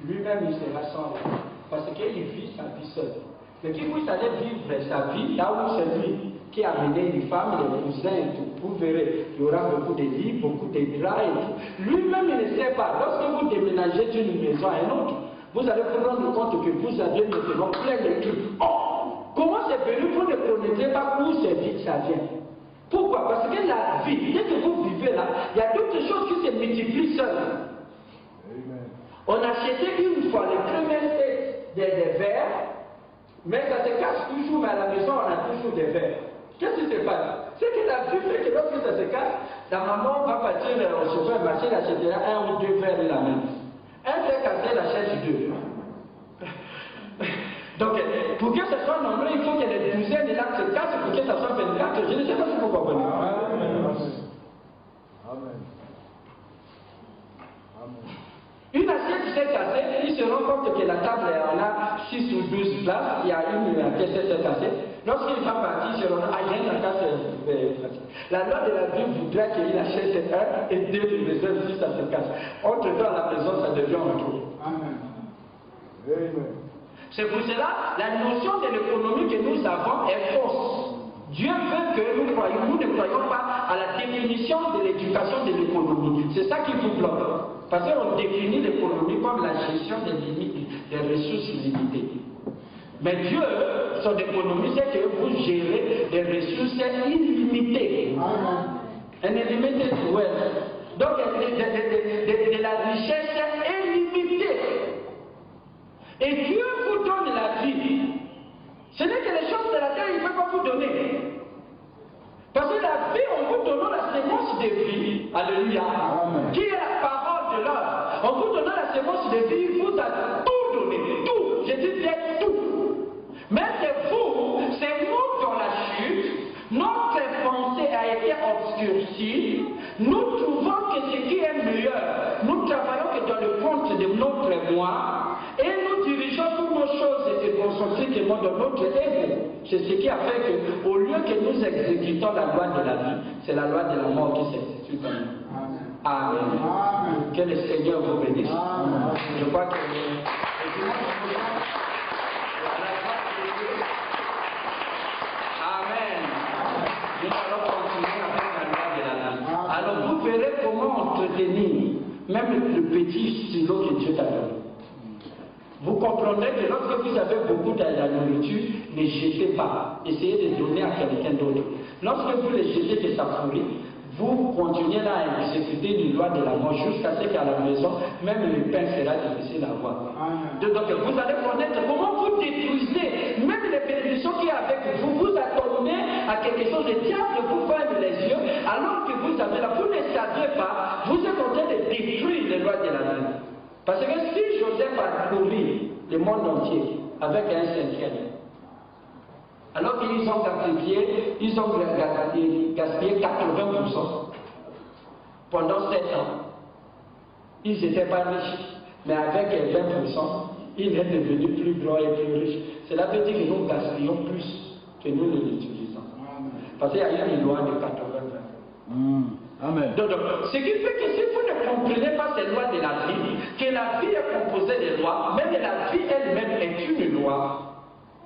lui-même il sera sans rien. Parce qu'il vit sa vie seul. Mais qui vous allez vivre sa vie là où c'est lui qui a amené une femme, les cousins et tout. Vous verrez, il y aura beaucoup de lits, beaucoup de draps et tout. Lui-même il ne sait pas. Lorsque vous déménagez d'une maison à une autre, vous allez vous rendre compte que vous avez maintenant plein de trucs. Oh, comment c'est venu? Vous ne connaissez pas où ça vient. Pourquoi? Parce que la vie, dès que vous vivez là, il y a d'autres choses qui se multiplient seules. On achetait une fois les premiers sets des verres, mais ça se casse toujours, mais à la maison on a toujours des verres. Qu'est-ce qui se passe? C'est que la vie fait que lorsque ça se casse, la maman va partir au supermarché, elle achètera 1 ou 2 verres la même. Un verre cassé, elle achète 2. Donc, pour que ce soit nombreux, il faut que les douzaines de là se cassent pour que ça soit 24. Je ne sais pas si vous comprenez. Amen. Une assiette s'est cassée, il se rend compte que la table en a 6 ou 12 places, il y a une pièce qui s'est cassée. Lorsqu'il va partir, il se rend compte qu'il y a une casse. La loi de la vie voudrait qu'il achète 1 et 2 de réserve si ça se casse. Entre-temps, à la maison, ça devient un trou. Amen. C'est pour cela, la notion de l'économie que nous avons est fausse. Dieu veut que nous ne croyons pas à la définition de l'éducation de l'économie. C'est ça qui vous bloque. Parce qu'on définit l'économie comme la gestion des limites, des ressources limitées. Mais Dieu, son économie, c'est que vous gérez des ressources illimitées. Unlimited wealth. Donc, de la richesse illimitée. Et Dieu vous donne la vie. Ce n'est que les choses de la terre, il ne peut pas vous donner. Parce que la vie, on vous donne la sémence de vie, alléluia, qui est la parole de l'homme. En vous donnant la sémence de vie, il vous a tout donné, tout. Je dis bien tout. Mais c'est vous, c'est nous dans la chute, notre pensée a été obscurcie. Nous trouvons que ce qui est meilleur, nous travaillons que dans le compte de notre moi, et nous dirigeons toutes nos choses et concentriquement dans notre ego. C'est ce qui a fait qu'au lieu que nous exécutons la loi de la vie, c'est la loi de la mort qui s'exécute en nous. Amen. Que le Seigneur vous bénisse. Je crois que Amen. Nous allons continuer avec la loi de la vie. Alors vous verrez comment entretenir même le petit stylo que Dieu t'a donné. Vous comprenez que lorsque vous avez beaucoup de la nourriture, ne jetez pas. Essayez de donner à quelqu'un d'autre. Lorsque vous les jetez que ça pourrit, vous continuez là à exécuter une loi de la mort jusqu'à ce qu'à la maison, même le pain sera difficile à avoir. Donc vous allez connaître comment vous détruisez même les bénédictions qui est avec vous. Vous attendez à quelque chose, le diable vous ferme les yeux, alors que vous avez là, vous ne savez pas, vous êtes en train de détruire les lois de la vie. Parce que si Joseph a pourri le monde entier avec un cinquième, alors qu'ils ont gaspillé 80% pendant 7 ans. Ils n'étaient pas riches, mais avec 20%, il est devenu plus grand et plus riche. Cela veut dire que nous gaspillons plus que nous ne l'utilisons. Parce qu'il y a une loi de 80%. Amen. Donc, ce qui fait que si vous ne comprenez pas ces lois de la vie, que la vie est composée de lois, même la vie elle-même est une loi,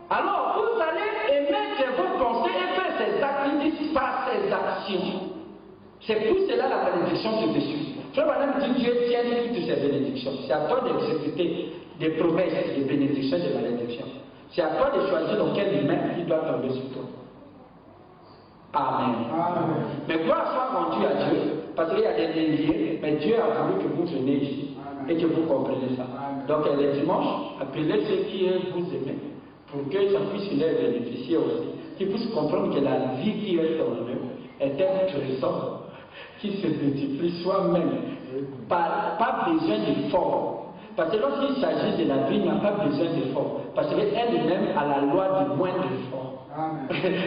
alors vous allez émettre vos pensées et faire ces actes par ces actions. C'est pour cela la bénédiction se dessus. Frère Madame dit Dieu tient toutes ces bénédictions. C'est à toi d'exécuter des promesses, des bénédictions, des malédictions. C'est à toi de choisir dans quelle main il doit tomber sur toi. Amen. Amen. Mais gloire soit rendue à Dieu, parce qu'il y a des liens, mais Dieu a voulu que vous veniez ici et que vous compreniez ça. Donc les dimanches, appelez ceux qui vous aimez, pour que ça puisse les bénéficier aussi, qu'ils puissent comprendre que la vie qui est en eux est un trésor qui se multiplie soi-même, pas besoin d'effort. Parce que lorsqu'il s'agit de la vie, il n'y a pas besoin d'effort. Parce qu'elle-même a la loi du moins d'effort.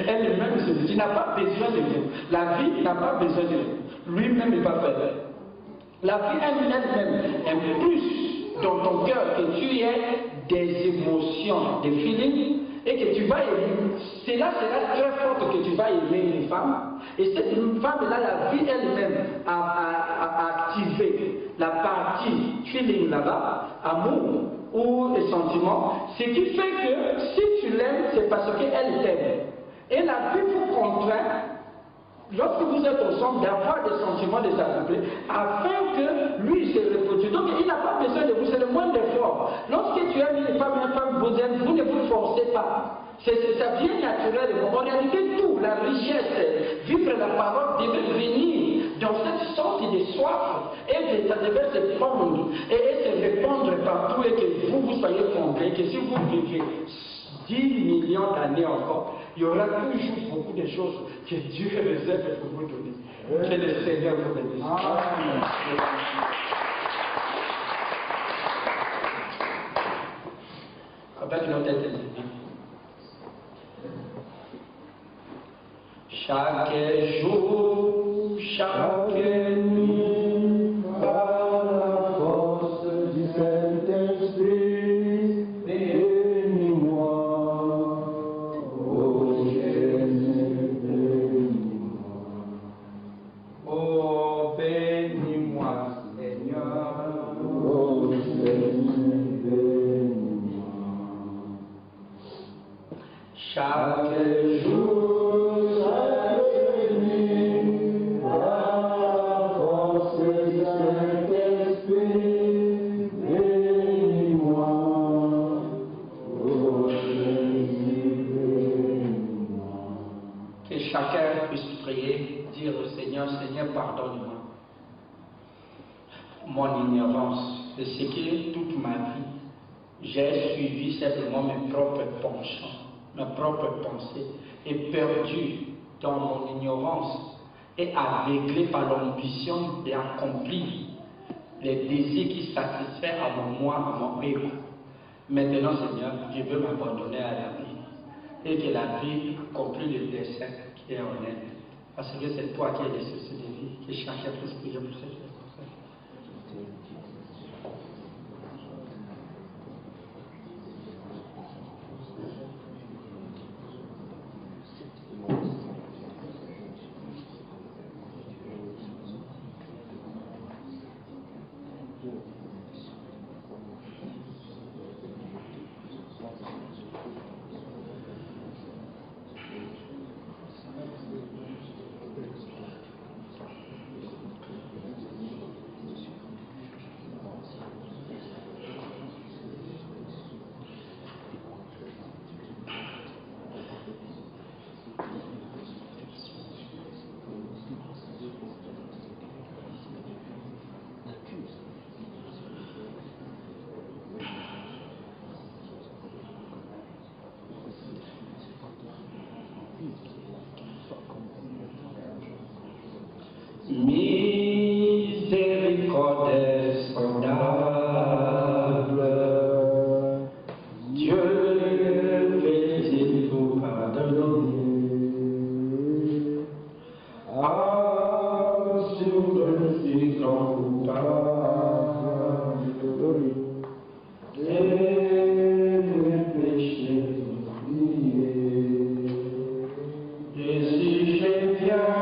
Elle-même se dit, il n'a pas besoin de vous. La vie n'a pas besoin de vous. Lui-même, il va faire. La vie elle-même est plus dans ton cœur que tu aies des émotions, des feelings, et que tu vas aimer. C'est là très fort que tu vas aimer une femme. Et cette femme-là, la vie elle-même a activé la partie feeling là-bas, amour ou les sentiments, ce qui fait que si tu l'aimes, c'est parce qu'elle t'aime. Et la vie vous contraint, lorsque vous êtes ensemble, d'avoir des sentiments de s'accomplir afin que lui se reproduise. Donc il n'a pas besoin de vous, c'est le moindre effort. Lorsque tu aimes une femme vous aime, vous ne vous forcez pas. Ça vient naturellement. En réalité, tout, la richesse, vivre la parole, devait venir dans cette sorte de soif et ça devait se prendre et se répandre partout et que vous soyez compris, que si vous vivez 10 millions d'années encore, il y aura toujours beaucoup de choses que Dieu réserve pour vous donner. Que le Seigneur vous bénisse. Avec notre tête élevée. Chaque jour, chaque nuit, par la force du Saint-Esprit, bénis-moi, ô Jésus, bénis-moi. Oh, bénis-moi, Seigneur, ô Seigneur, bénis-moi. Chaque jour, chacun puisse prier, dire au Seigneur, Seigneur, pardonne-moi mon ignorance de ce que toute ma vie, j'ai suivi simplement mes propres penchants, mes propres pensées, et perdu dans mon ignorance et aveuglé par l'ambition d'accomplir les désirs qui satisfait à mon moi, à mon ego. Maintenant, Seigneur, je veux m'abandonner à la vie et que la vie conclue le dessein qui est en elle. Parce que c'est toi qui es le souci de vie, que chacun puisse prier pour cette chose. Miséricorde sondable, Dieu veut-il vous pardonner? Ah, sur le si grand coupable, et le péché oublié. Et si je viens,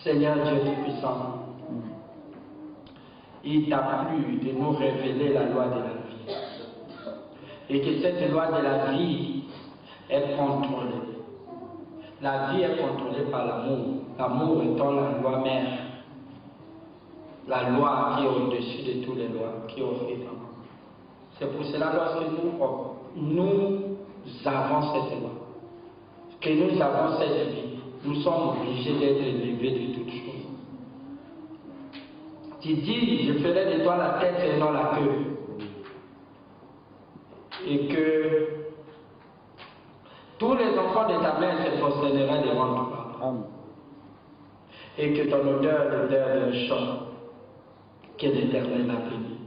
Seigneur Dieu Tout-Puissant, il t'a plu de nous révéler la loi de la vie. Et que cette loi de la vie est contrôlée. La vie est contrôlée par l'amour. L'amour étant la loi mère. La loi qui est au-dessus de toutes les lois, qui est offerte. C'est pour cela lorsque nous avons cette loi, que nous avons cette vie, nous sommes obligés d'être élevés de toutes choses. Tu dis, je ferai de toi la tête et non la queue. Et que tous les enfants de ta mère se prosterneraient devant toi. Amen. Et que ton odeur, l'odeur d'un champ, que l'Éternel a béni.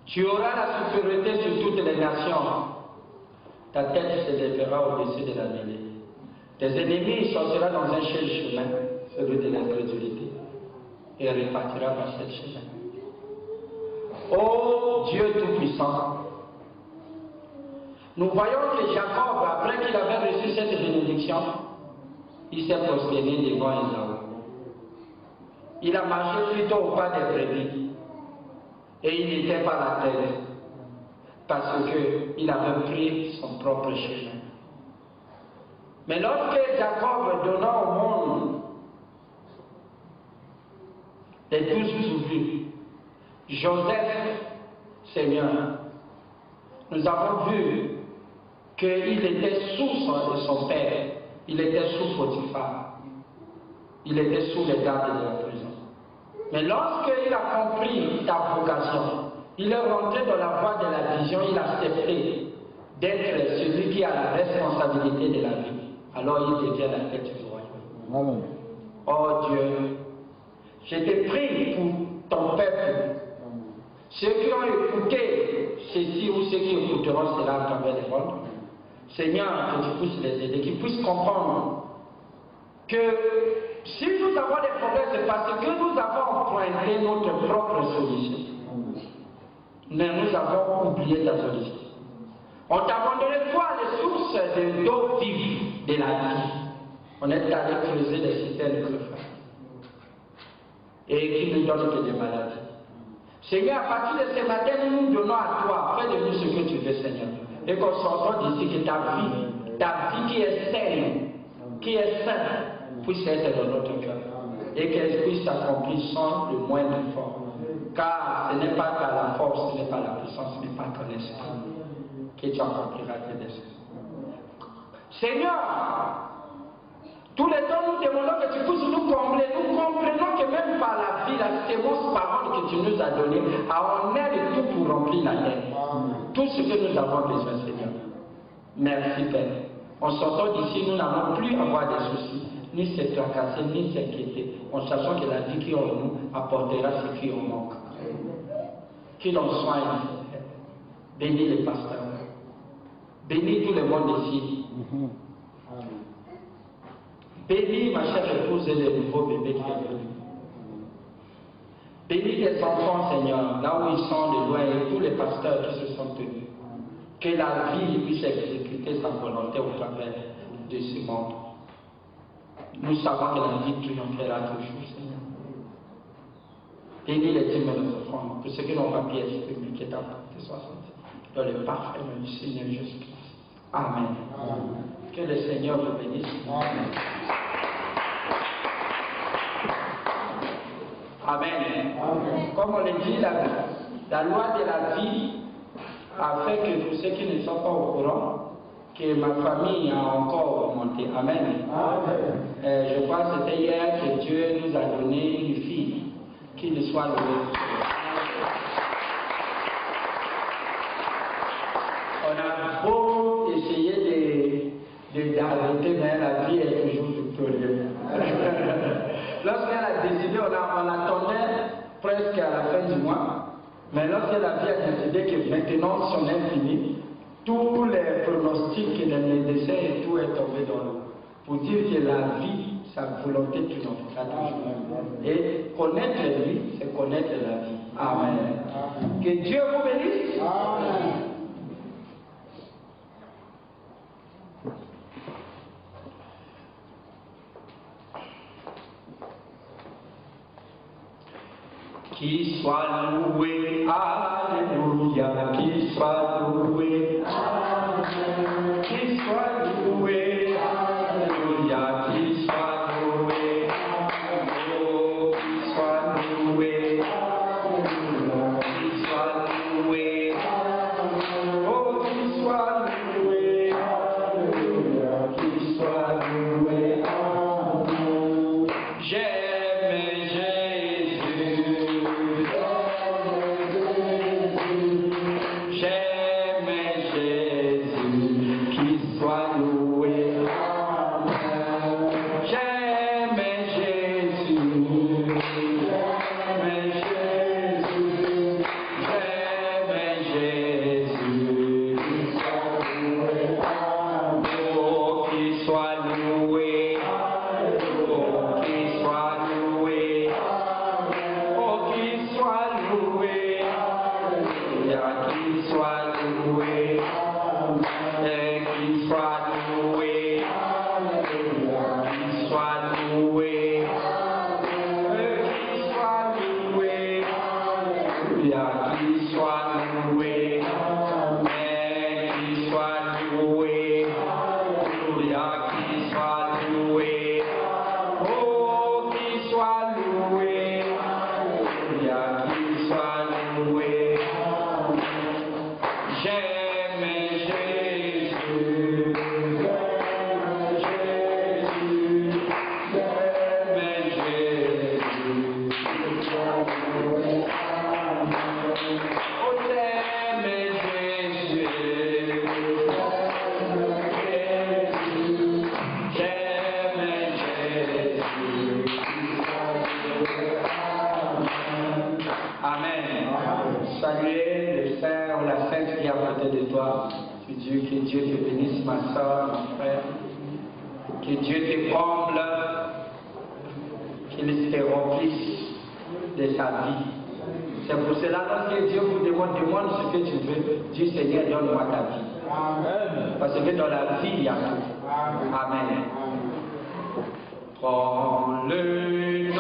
Tu auras la supériorité sur toutes les nations. Ta tête se lèvera au-dessus de la mêlée. Tes ennemis sortiront dans un seul chemin, celui de l'incrédulité, et repartira par ce chemin. Ô Dieu Tout-Puissant, nous voyons que Jacob, après qu'il avait reçu cette bénédiction, il s'est prosterné devant Esaü. Il a marché plutôt au pas des brebis. Et il n'était pas la tête. Parce qu'il avait pris son propre chemin. Mais lorsque Jacob donna au monde les 12 tribus, Joseph, Seigneur, nous avons vu qu'il était sous son père. Il était sous Potiphar. Il était sous les gardes de la prison. Mais lorsqu'il a compris ta vocation, il est rentré dans la voie de la vision, il a accepté d'être celui qui a la responsabilité de la vie. Alors il devient la tête du royaume. Amen. Oh Dieu, je te prie pour ton peuple. Ceux qui ont écouté ceci ou ceux qui écouteront cela à travers les mondes, Seigneur, que tu puisses les aider, qu'ils puissent comprendre que si nous avons des problèmes, c'est parce que nous avons emprunté notre propre solution. Mais nous avons oublié ta solution. On t'a abandonné toi les sources d'eau vive de la vie. On est allé creuser des citernes creuses. Et qui nous donne que des maladies. Seigneur, à partir de ce matin, nous nous donnons à toi. Fais de nous ce que tu veux, Seigneur. Et qu'on sorte d'ici que ta vie qui est saine, qui est sainte, puisse être dans notre cœur. Et qu'elle puisse s'accomplir sans le moindre effort. Car ce n'est pas par la force, ce n'est pas la puissance, mais par ton esprit que tu accompliras tes desseins. Seigneur, tous les temps nous demandons que tu puisses nous combler. Nous comprenons que même par la vie, la sémence parole que tu nous as donnée, on est de tout pour remplir la terre. Tout ce que nous avons besoin, Seigneur. Merci, Père. En sortant d'ici, nous n'allons plus avoir de soucis, ni se tracasser, ni s'inquiéter, en sachant que la vie qui est en nous apportera ce qui en manque. Qu'il en soigne. Bénis les pasteurs. Bénis tout le monde ici. Bénis ma chère épouse et les nouveaux bébés qui est venu. Bénis les enfants, Seigneur, là où ils sont de loin, et tous les pasteurs qui se sont tenus. Que la vie puisse exécuter sa volonté au travers de ce monde. Nous savons que la vie triomphera toujours, Seigneur. Bénis les dîmes de nos enfants, pour ceux qui n'ont pas pu exprimer, que ta volonté soit sortie. Dans le parfait nom du Seigneur Jésus-Christ. Amen. Amen. Que le Seigneur vous bénisse. Amen. Amen. Amen. Comme on le dit, la loi de la vie a fait que pour ceux qui ne sont pas au courant, que ma famille a encore augmenté. Amen. Amen. Je crois que c'était hier que Dieu nous a donné une fille, qu'il soit loué. On a beau essayer d'arrêter, mais la vie est toujours victorieuse. Lorsqu'elle a décidé, on attendait presque à la fin du mois, mais lorsque la vie a décidé que maintenant son infini, tous les pronostics, les médecins et tout est tombé dans l'eau. Pour dire que la vie, sa volonté triomphera toujours. Et connaître lui, c'est connaître la vie. Amen. Que Dieu vous bénisse. Amen. Qui soit loué, alléluia, qui soit loué, amen. Qui soit loué, Oh, qu'il soit loué, qu'il soit loué. J'aime Jésus, j'aime Jésus, qu'il soit loué. J'aime Jésus, j'aime Jésus, j'aime Jésus, oh, qu'il soit loué, oh, qu'il soit loué, oh, qu'il soit loué, qu'il soit loué, et qu'il soit loué, qu'il soit loué, qu'il soit loué, qu'il soit loué, qu'il soit loué, qu'il soit loué, oh, qu'il soit loué, qu'il soit loué. J'aime Jésus, j'aime Jésus, j'aime Jésus. Oh, j'aime Jésus, j'aime Jésus. Amen. Saluez le Saint ou la Sainte qui est à côté de toi. Que Dieu te bénisse, ma soeur, mon frère. Que Dieu te comble, qu'il te remplisse de sa vie. C'est pour cela lorsque Dieu vous demande ce que tu veux, dis Seigneur, donne-moi ta vie. Amen. Parce que dans la vie, il y a tout. Amen. Prends le